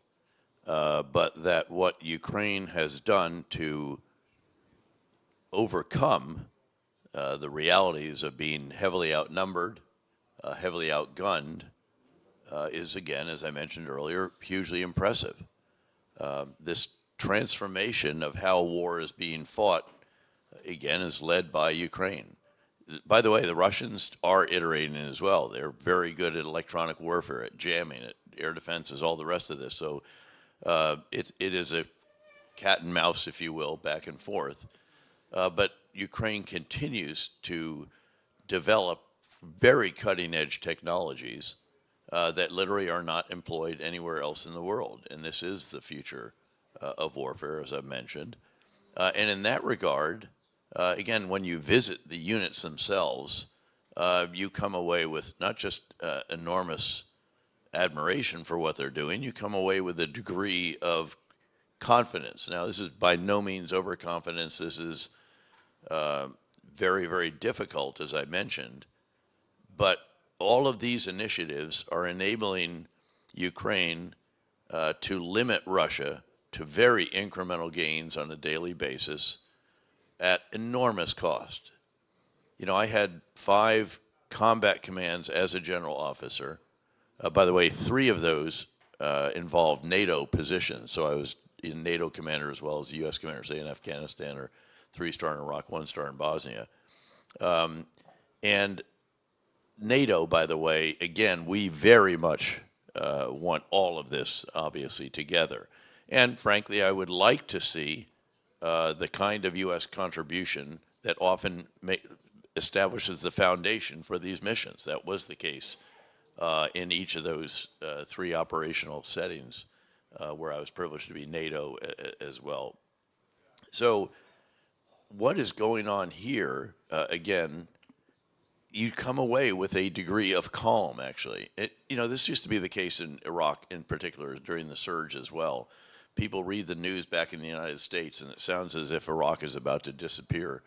but that what Ukraine has done to overcome the realities of being heavily outnumbered, heavily outgunned, is, again, as I mentioned earlier, hugely impressive. This transformation of how war is being fought, again, is led by Ukraine. By the way, the Russians are iterating as well. They're very good at electronic warfare, at jamming, at air defenses, all the rest of this. So it is a cat and mouse, if you will, back and forth. But Ukraine continues to develop very cutting-edge technologies that literally are not employed anywhere else in the world. And this is the future of warfare, as I've mentioned. And in that regard, again, when you visit the units themselves, you come away with not just enormous admiration for what they're doing, you come away with a degree of confidence. Now, this is by no means overconfidence. This is very, very difficult, as I mentioned. But all of these initiatives are enabling Ukraine to limit Russia to very incremental gains on a daily basis at enormous cost. You know, I had 5 combat commands as a general officer. By the way, 3 of those involved NATO positions. So I was in NATO commander as well as the U.S. commander, say in Afghanistan, or 3-star in Iraq, 1-star in Bosnia. And NATO, by the way, again, we very much want all of this, obviously, together. And frankly, I would like to see the kind of U.S. contribution that often establishes the foundation for these missions. That was the case in each of those 3 operational settings where I was privileged to be NATO as well. So what is going on here, again, you come away with a degree of calm, actually. You know, this used to be the case in Iraq in particular during the surge as well. People read the news back in the United States and it sounds as if Iraq is about to disappear.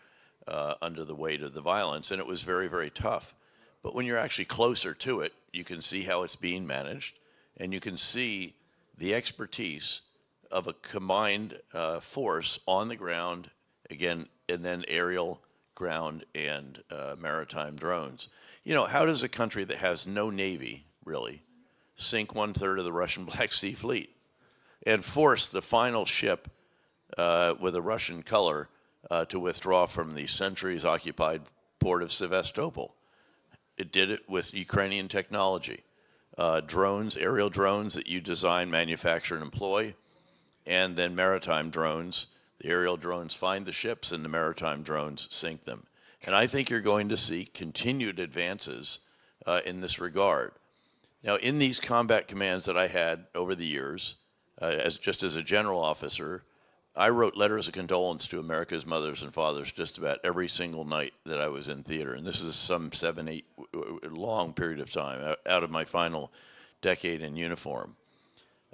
under the weight of the violence, and it was very, very tough. But when you're actually closer to it, you can see how it's being managed, and you can see the expertise of a combined force on the ground, again, and then aerial, ground, and maritime drones. You know, how does a country that has no navy, really, sink 1/3 of the Russian Black Sea Fleet and force the final ship with a Russian color to withdraw from the centuries-occupied port of Sevastopol? It did it with Ukrainian technology. Drones, aerial drones that you design, manufacture, and employ, and then maritime drones. The aerial drones find the ships, and the maritime drones sink them. And I think you're going to see continued advances in this regard. Now, in these combat commands that I had over the years, just as a general officer, I wrote letters of condolence to America's mothers and fathers just about every single night that I was in theater. And this is some 7, 8, long period of time out of my final decade in uniform.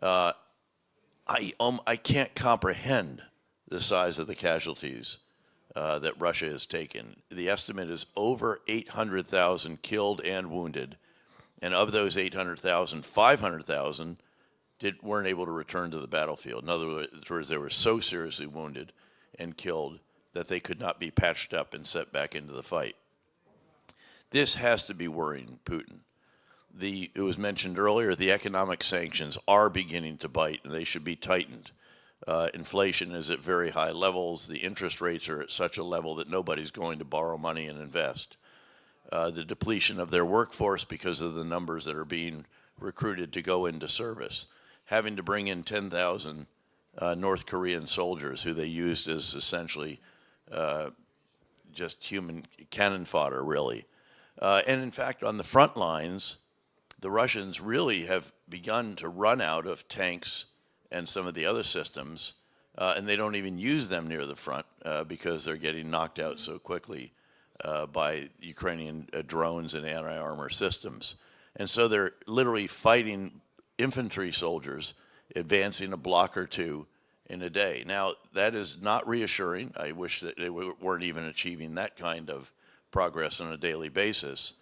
I can't comprehend the size of the casualties that Russia has taken. The estimate is over 800,000 killed and wounded. And of those 800,000, 500,000 weren't able to return to the battlefield. In other words, they were so seriously wounded and killed that they could not be patched up and set back into the fight. This has to be worrying Putin. It was mentioned earlier, the economic sanctions are beginning to bite, and they should be tightened. Inflation is at very high levels. The interest rates are at such a level that nobody's going to borrow money and invest. The depletion of their workforce because of the numbers that are being recruited to go into service. Having to bring in 10,000 North Korean soldiers who they used as essentially just human cannon fodder, really. And in fact, on the front lines, the Russians really have begun to run out of tanks and some of the other systems, and they don't even use them near the front because they're getting knocked out so quickly by Ukrainian drones and anti-armor systems. And so they're literally fighting infantry soldiers, advancing a block or two in a day. Now, that is not reassuring. I wish that they weren't even achieving that kind of progress on a daily basis.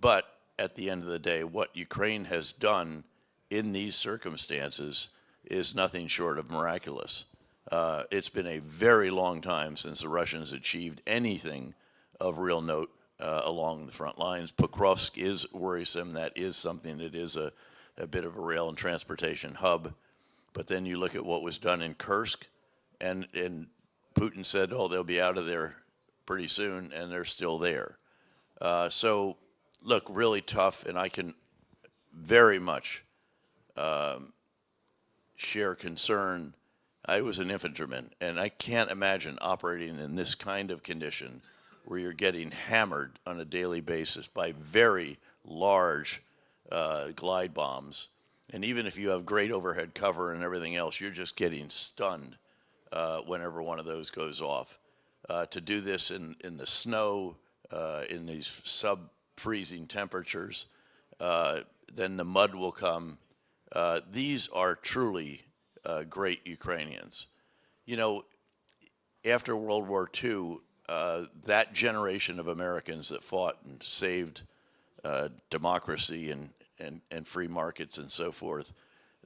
But at the end of the day, what Ukraine has done in these circumstances is nothing short of miraculous. It's been a very long time since the Russians achieved anything of real note along the front lines. Pokrovsk is worrisome. That is something that is a bit of a rail and transportation hub. But then you look at what was done in Kursk, and Putin said, oh, they'll be out of there pretty soon, and they're still there. So, look, really tough, and I can very much share concern. I was an infantryman, and I can't imagine operating in this kind of condition where you're getting hammered on a daily basis by very large glide bombs. And even if you have great overhead cover and everything else, you're just getting stunned whenever one of those goes off. To do this in the snow, in these sub-freezing temperatures, then the mud will come. These are truly great Ukrainians. You know, after World War II, that generation of Americans that fought and saved democracy and free markets and so forth,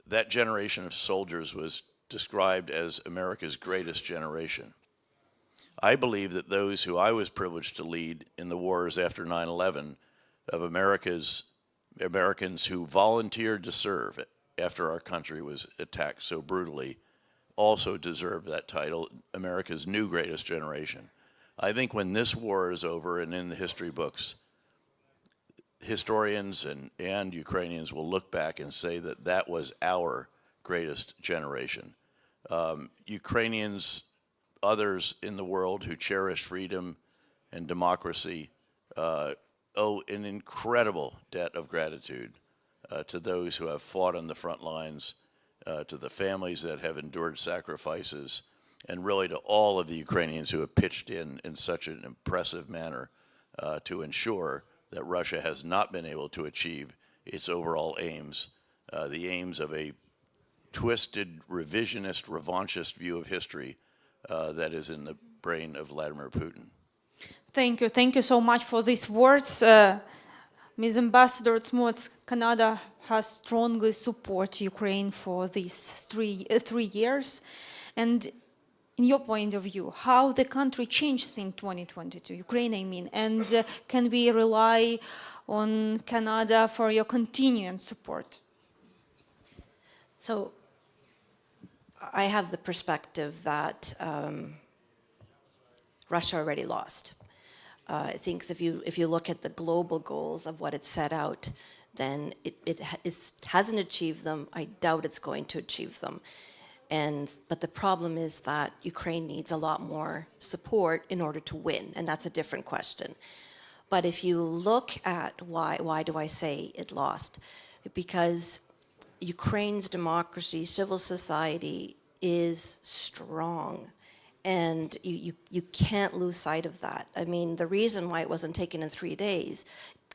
that generation of soldiers was described as America's greatest generation. I believe that those who I was privileged to lead in the wars after 9/11 of Americans who volunteered to serve after our country was attacked so brutally also deserve that title, America's new greatest generation. I think when this war is over and in the history books, historians and Ukrainians will look back and say that that was our greatest generation. Ukrainians, others in the world who cherish freedom and democracy owe an incredible debt of gratitude to those who have fought on the front lines, to the families that have endured sacrifices, and really to all of the Ukrainians who have pitched in such an impressive manner to ensure that Russia has not been able to achieve its overall aims, the aims of a twisted, revisionist, revanchist view of history that is in the brain of Vladimir Putin. Thank you so much for these words. Ms. Ambassador Tsmots, Canada has strongly supported Ukraine for these three years. And in your point of view, how the country changed in 2022, Ukraine I mean, and can we rely on Canada for your continuing support? So I have the perspective that Russia already lost. I think if you look at the global goals of what it set out, then it hasn't achieved them. I doubt it's going to achieve them. But the problem is that Ukraine needs a lot more support in order to win, and that's a different question. But if you look at why do I say it lost? Because Ukraine's democracy, civil society is strong. And you can't lose sight of that. I mean, the reason why it wasn't taken in 3 days,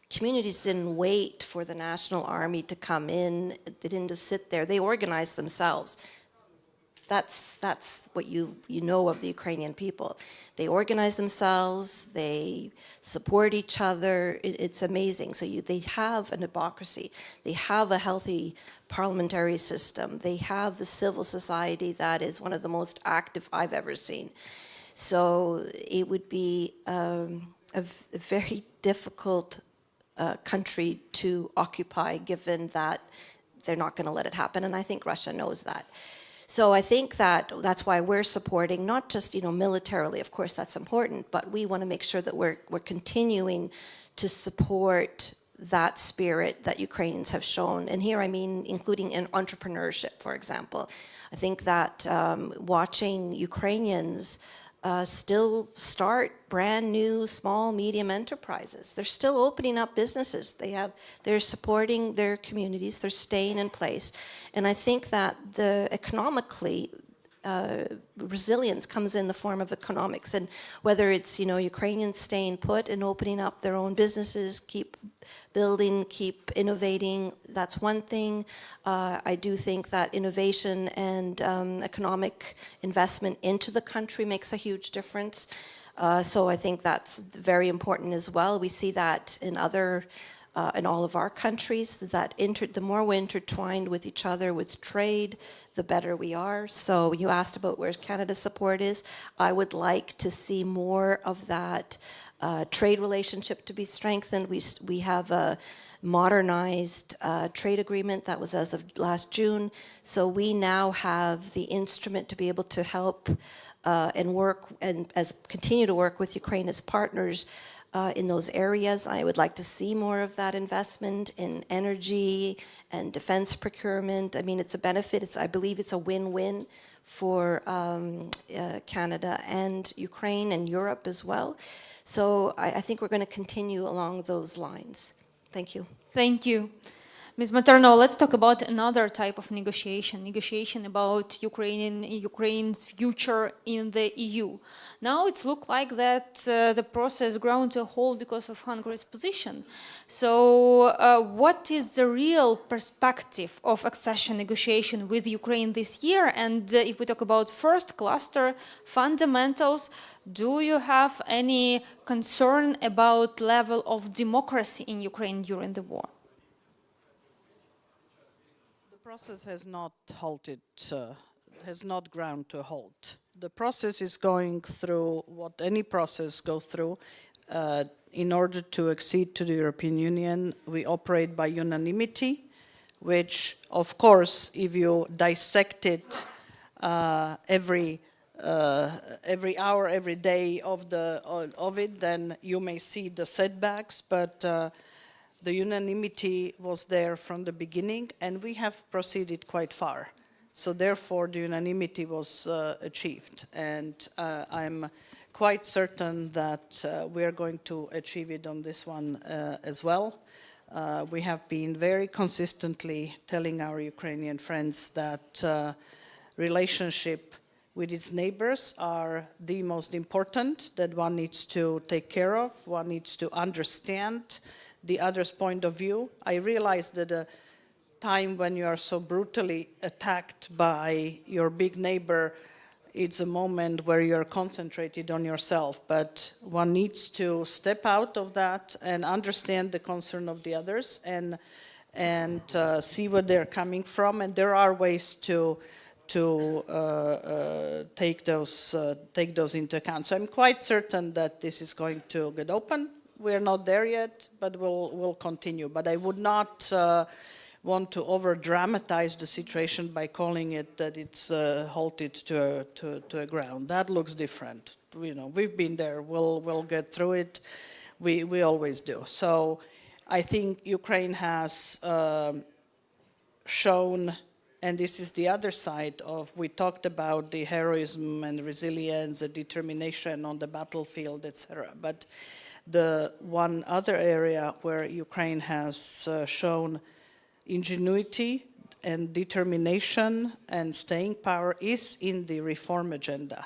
communities didn't wait for the national army to come in. They didn't just sit there. They organized themselves. That's what you know of the Ukrainian people. They organize themselves. They support each other. It's amazing. So they have a democracy. They have a healthy parliamentary system. They have the civil society that is one of the most active I've ever seen. So it would be a very difficult country to occupy, given that they're not going to let it happen. And I think Russia knows that. So I think that's why we're supporting, not just militarily, of course that's important, but we want to make sure that we're continuing to support that spirit that Ukrainians have shown. And here I mean including in entrepreneurship, for example. I think that watching Ukrainians still start brand new small, medium enterprises. They're still opening up businesses. They're supporting their communities. They're staying in place. And I think that economically, resilience comes in the form of economics. And whether it's, Ukrainians staying put and opening up their own businesses, keep building, keep innovating, that's one thing. I do think that innovation and economic investment into the country makes a huge difference. So I think that's very important as well. We see that in all of our countries, that the more we're intertwined with each other with trade, the better we are. So you asked about where Canada's support is. I would like to see more of that trade relationship to be strengthened. We have a modernized trade agreement that was as of last June. So we now have the instrument to be able to help and work and continue to work with Ukraine as partners in those areas. I would like to see more of that investment in energy and defense procurement. I mean, it's a benefit. I believe it's a win-win for Canada and Ukraine and Europe as well. So I think we're going to continue along those lines. Thank you. Thank you. Ms. Maternova, let's talk about another type of negotiation about Ukraine's future in the EU. Now it's looked like that the process ground to a halt because of Hungary's position. So what is the real perspective of accession negotiation with Ukraine this year? And if we talk about first cluster, fundamentals, do you have any concern about level of democracy in Ukraine during the war? The process has not halted, has not ground to a halt. The process is going through what any process goes through. In order to accede to the European Union, we operate by unanimity, which, of course, if you dissect it every hour, every day of it, then you may see the setbacks, but the unanimity was there from the beginning, and we have proceeded quite far. So therefore, the unanimity was achieved, and I'm quite certain that we are going to achieve it on this one as well. We have been very consistently telling our Ukrainian friends that relationship with its neighbors are the most important, that one needs to take care of, one needs to understand the other's point of view. I realize that a time when you are so brutally attacked by your big neighbor it's a moment where you're concentrated on yourself, but one needs to step out of that and understand the concern of the others and see where they're coming from, and there are ways to take those into account. So I'm quite certain that this is going to get open. We're not there yet, but we'll continue. But I would not want to over-dramatize the situation by calling it that it's halted to a ground. That looks different. You know, we've been there. We'll get through it. We always do. So I think Ukraine has shown, and this is the other side of, we talked about the heroism and resilience, the determination on the battlefield, etc. But the one other area where Ukraine has shown ingenuity and determination and staying power is in the reform agenda.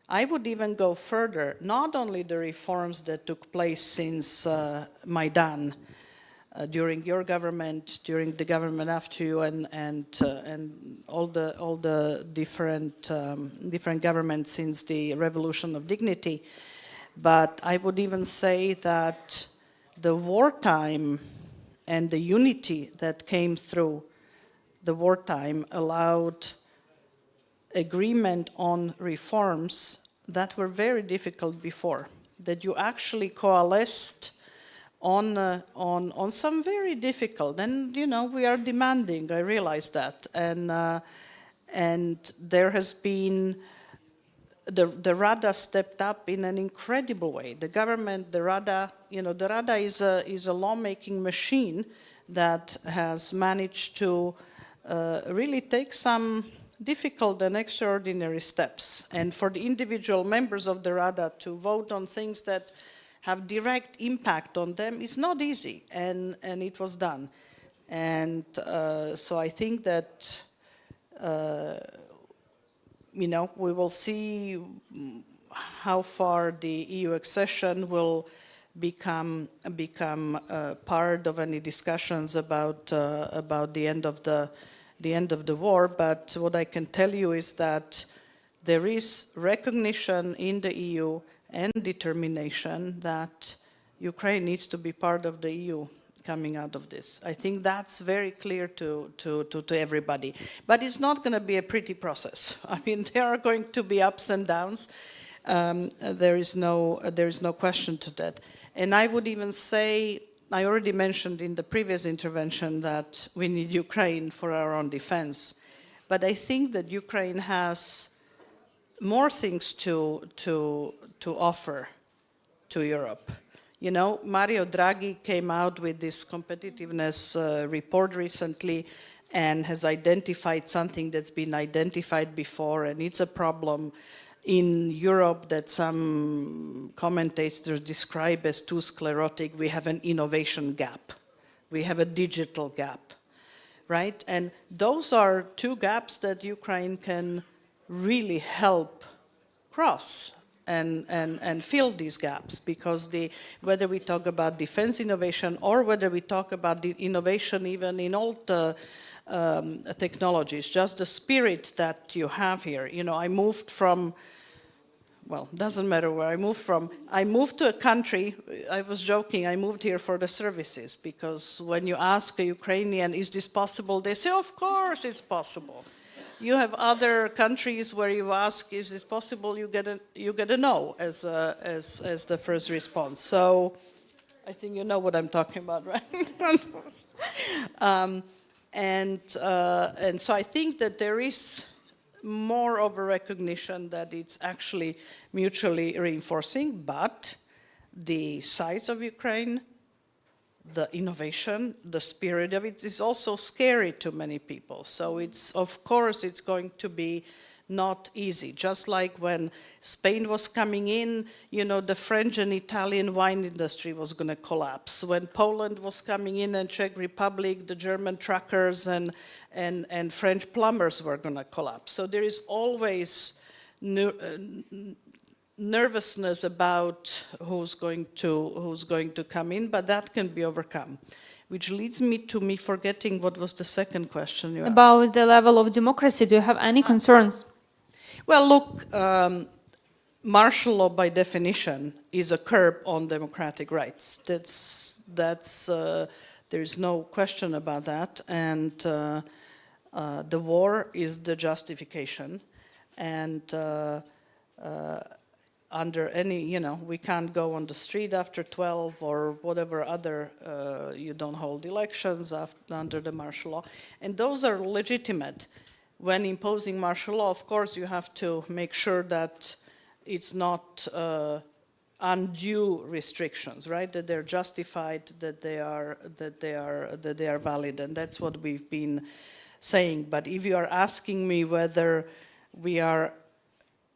I would even go further, not only the reforms that took place since Maidan, during your government, during the government after you, and all the different governments since the Revolution of Dignity, but I would even say that the wartime and the unity that came through the wartime allowed agreement on reforms that were very difficult before, that you actually coalesced on some very difficult, and you know, we are demanding, I realize that, and there has been, the Rada stepped up in an incredible way. The government, the Rada, you know, the Rada is a lawmaking machine that has managed to really take some difficult and extraordinary steps. And for the individual members of the Rada to vote on things that have direct impact on them is not easy, and it was done. And so I think that you know, we will see how far the EU accession will become part of any discussions about the end of the war. But what I can tell you is that there is recognition in the EU and determination that Ukraine needs to be part of the EU coming out of this. I think that's very clear to everybody. But it's not going to be a pretty process. I mean, there are going to be ups and downs. There is no question to that. And I would even say, I already mentioned in the previous intervention that we need Ukraine for our own defense. But I think that Ukraine has more things to offer to Europe. You know, Mario Draghi came out with this competitiveness report recently and has identified something that's been identified before, and it's a problem in Europe that some commentators describe as too sclerotic. We have an innovation gap. We have a digital gap, right? And those are two gaps that Ukraine can really help cross and fill these gaps, because whether we talk about defense innovation or whether we talk about the innovation even in old technologies, just the spirit that you have here. You know, I moved from, well, doesn't matter where I moved from. I moved to a country, I was joking, I moved here for the services, because when you ask a Ukrainian, is this possible? They say, of course it's possible. You have other countries where you ask, is this possible? You get a no as the first response. So I think you know what I'm talking about, right? And so I think that there is more of a recognition that it's actually mutually reinforcing, but the size of Ukraine, the innovation, the spirit of it is also scary to many people. So it's, of course, it's going to be not easy. Just like when Spain was coming in, you know, the French and Italian wine industry was going to collapse. When Poland was coming in and Czech Republic, the German truckers and French plumbers were going to collapse. So there is always nervousness about who's going to come in, but that can be overcome. Which leads me to me forgetting what was the second question you asked. About the level of democracy, do you have any concerns? Well, look, martial law by definition is a curb on democratic rights. There is no question about that, and the war is the justification, and under any, we can't go on the street after 12 or whatever other, you don't hold elections under the martial law, and those are legitimate. When imposing martial law, of course, you have to make sure that it's not undue restrictions, right? That they're justified, that they are valid, and that's what we've been saying. But if you are asking me whether we are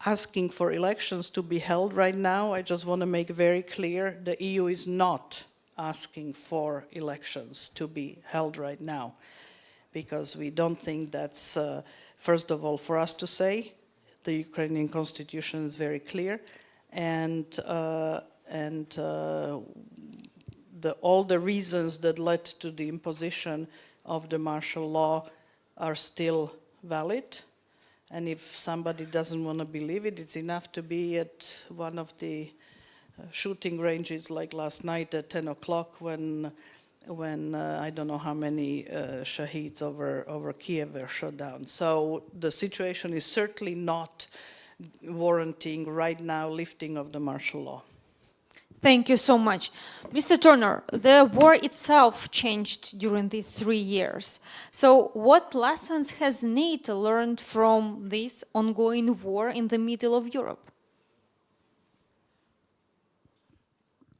asking for elections to be held right now, I just want to make very clear the EU is not asking for elections to be held right now, because we don't think that's, first of all, for us to say. The Ukrainian constitution is very clear, and all the reasons that led to the imposition of the martial law are still valid. And if somebody doesn't want to believe it, it's enough to be at one of the shooting ranges like last night at 10 o'clock when I don't know how many shaheeds over Kyiv were shot down. So the situation is certainly not warranting right now lifting of the martial law. Thank you so much. Mr. Turner, the war itself changed during these 3 years. So what lessons has NATO learned from this ongoing war in the middle of Europe?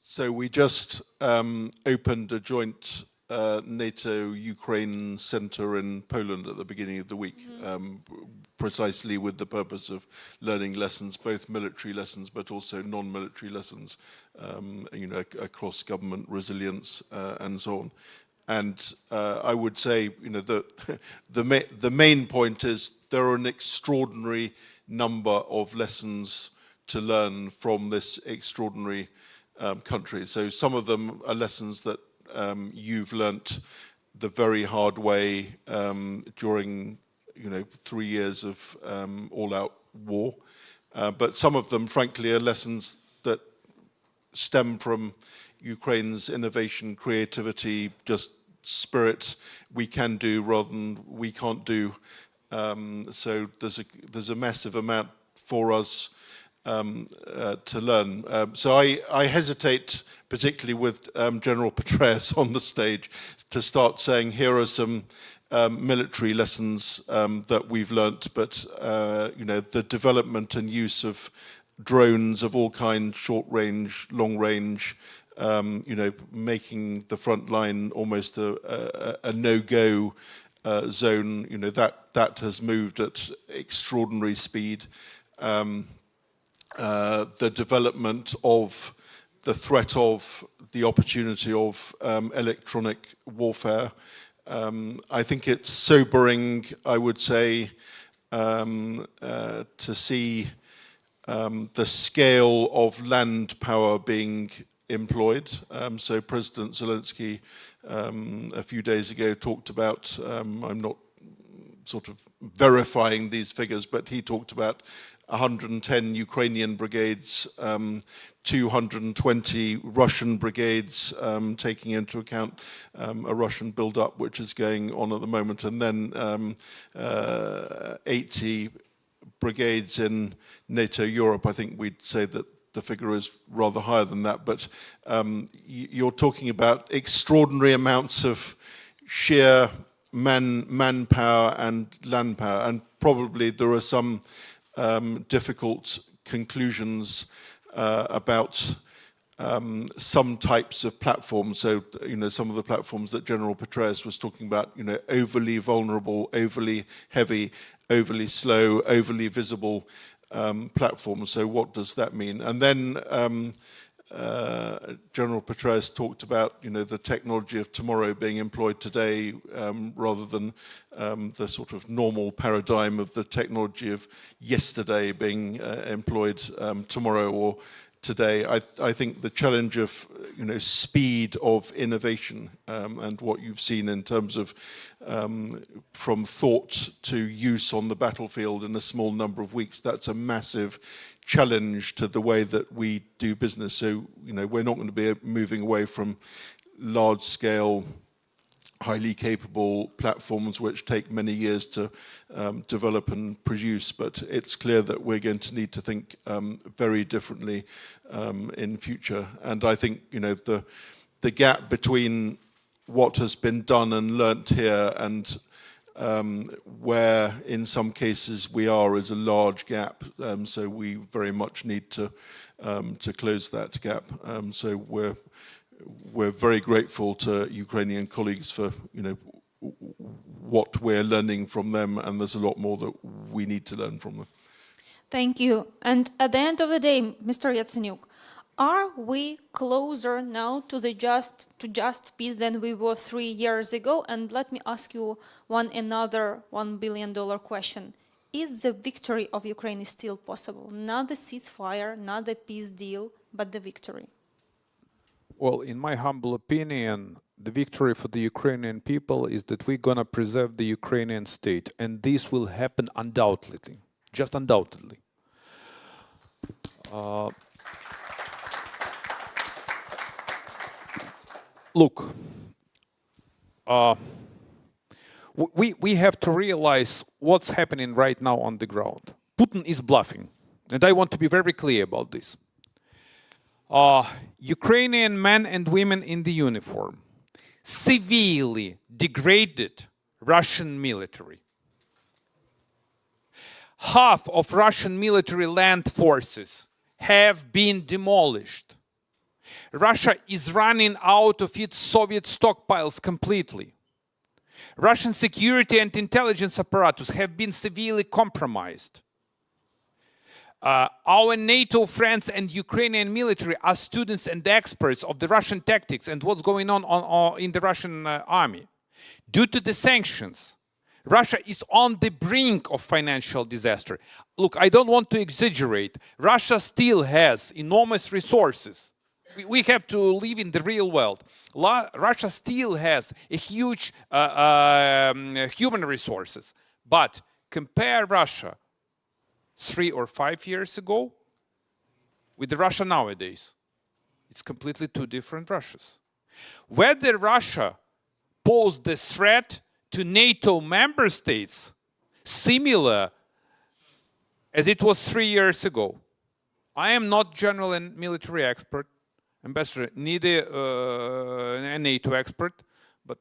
So we just opened a joint NATO-Ukraine center in Poland at the beginning of the week, precisely with the purpose of learning lessons, both military lessons but also non-military lessons, across government resilience and so on. And I would say, the main point is there are an extraordinary number of lessons to learn from this extraordinary country. So some of them are lessons that you've learnt the very hard way during 3 years of all-out war. But some of them, frankly, are lessons that stem from Ukraine's innovation, creativity, just spirit. We can do rather than we can't do. So there's a massive amount for us to learn. So I hesitate, particularly with General PETRAEUS on the stage, to start saying here are some military lessons that we've learnt, but the development and use of drones of all kinds, short range, long range, making the front line almost a no-go zone, that has moved at extraordinary speed. The development of the threat of the opportunity of electronic warfare. I think it's sobering, I would say, to see the scale of land power being employed. So President Zelensky a few days ago talked about, I'm not sort of verifying these figures, but he talked about 110 Ukrainian brigades, 220 Russian brigades, taking into account a Russian build-up which is going on at the moment, and then 80 brigades in NATO Europe. I think we'd say that the figure is rather higher than that, but you're talking about extraordinary amounts of sheer manpower and land power, and probably there are some difficult conclusions about some types of platforms. So, some of the platforms that General PETRAEUS was talking about, overly vulnerable, overly heavy, overly slow, overly visible platforms. So what does that mean? And then General PETRAEUS talked about, the technology of tomorrow being employed today rather than the sort of normal paradigm of the technology of yesterday being employed tomorrow or today. I think the challenge of, speed of innovation and what you've seen in terms of from thought to use on the battlefield in a small number of weeks. That's a massive challenge to the way that we do business. So, we're not going to be moving away from large-scale, highly capable platforms which take many years to develop and produce, but it's clear that we're going to need to think very differently in future. And I think the gap between what has been done and learnt here and where in some cases we are is a large gap, so we very much need to close that gap. So we're very grateful to Ukrainian colleagues for what we're learning from them, and there's a lot more that we need to learn from them. Thank you. And at the end of the day, Mr. Yatsenyuk, are we closer now to just peace than we were 3 years ago? And let me ask you another $1 billion question. Is the victory of Ukraine still possible? Not the ceasefire, not the peace deal, but the victory. Well, in my humble opinion, the victory for the Ukrainian people is that we're going to preserve the Ukrainian state. And this will happen undoubtedly, just undoubtedly. Look, we have to realize what's happening right now on the ground. Putin is bluffing. And I want to be very clear about this. Ukrainian men and women in the uniform severely degraded Russian military. Half of Russian military land forces have been demolished. Russia is running out of its Soviet stockpiles completely. Russian security and intelligence apparatus have been severely compromised. Our NATO friends and Ukrainian military are students and experts of the Russian tactics and what's going on in the Russian army. Due to the sanctions, Russia is on the brink of financial disaster. Look, I don't want to exaggerate. Russia still has enormous resources. We have to live in the real world. Russia still has a huge human resources. But compare Russia 3 or 5 years ago with the Russia nowadays. It's completely two different Russias. Whether Russia posed the threat to NATO member states similar as it was 3 years ago, I am not general and military expert, Ambassador, neither a NATO expert, but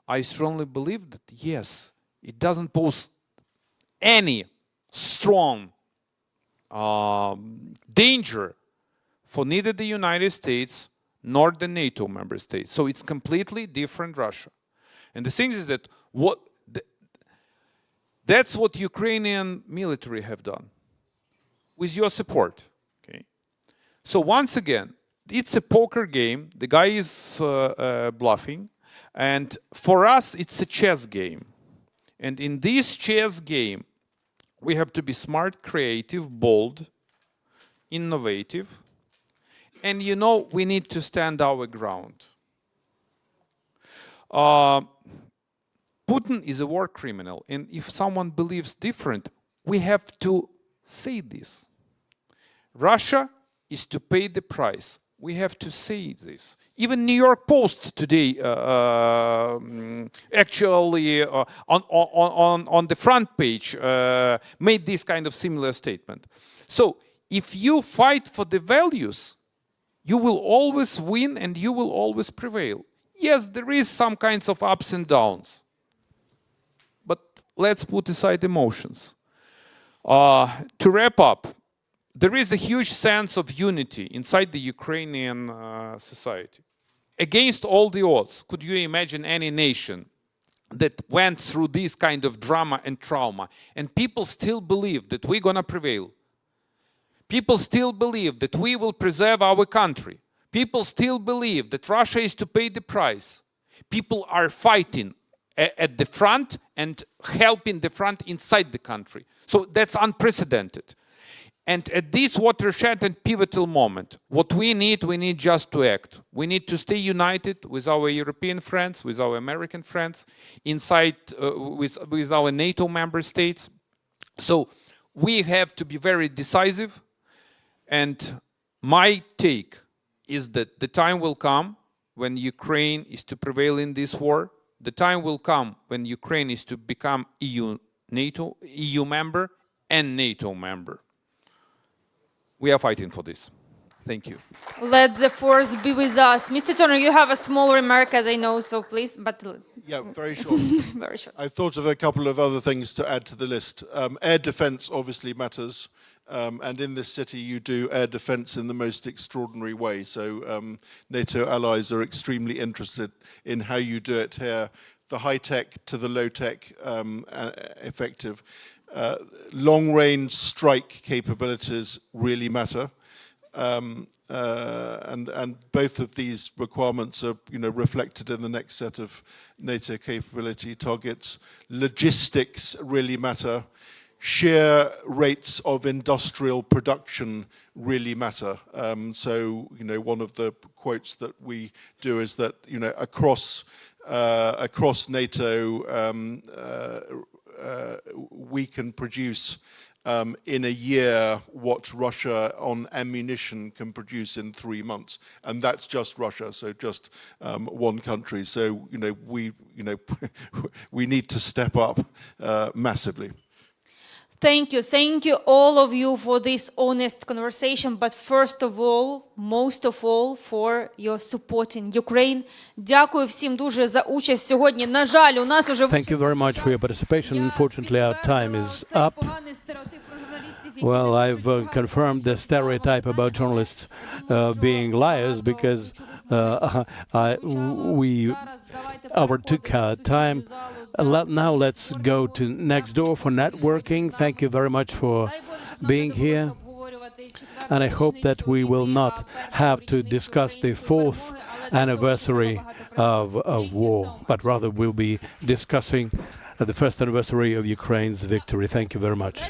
I strongly believe that yes, it doesn't pose any strong danger for neither the United States nor the NATO member states. So it's completely different Russia. And the thing is that that's what Ukrainian military have done with your support. Okay. So once again, it's a poker game. The guy is bluffing. And for us, it's a chess game. And in this chess game, we have to be smart, creative, bold, innovative. And we need to stand our ground. Putin is a war criminal. And if someone believes different, we have to say this. Russia is to pay the price. We have to say this. Even New York Post today, actually on the front page, made this kind of similar statement. So if you fight for the values, you will always win and you will always prevail. Yes, there is some kinds of ups and downs, but let's put aside emotions. To wrap up, there is a huge sense of unity inside the Ukrainian society. Against all the odds, could you imagine any nation that went through this kind of drama and trauma, and people still believe that we're going to prevail? People still believe that we will preserve our country. People still believe that Russia is to pay the price. People are fighting at the front and helping the front inside the country. So that's unprecedented. And at this watershed and pivotal moment, what we need just to act. We need to stay united with our European friends, with our American friends, inside with our NATO member states. So we have to be very decisive. And my take is that the time will come when Ukraine is to prevail in this war. The time will come when Ukraine is to become EU member and NATO member. We are fighting for this. Thank you. Let the force be with us. Mr. Turner, you have a small remark, as I know, so please, but... Yeah, very short. Very short. I thought of a couple of other things to add to the list. Air defense obviously matters. And in this city, you do air defense in the most extraordinary way. So NATO allies are extremely interested in how you do it here, the high-tech to the low-tech effective. Long-range strike capabilities really matter. And both of these requirements are, reflected in the next set of NATO capability targets. Logistics really matter. Sheer rates of industrial production really matter. So, one of the quotes that we do is that, across NATO, we can produce in a year what Russia on ammunition can produce in 3 months, and that's just Russia, so just one country. So we need to step up massively. Thank you all of you for this honest conversation, but first of all, most of all, for your support in Ukraine. Дякую всім дуже за участь сьогодні. На жаль, у нас уже... Thank you very much for your participation. Unfortunately, our time is up. Well, I've confirmed the stereotype about journalists being liars because we overtook our time. Now let's go to next door for networking. Thank you very much for being here. And I hope that we will not have to discuss the 4th anniversary of war, but rather we'll be discussing the 1st anniversary of Ukraine's victory. Thank you very much.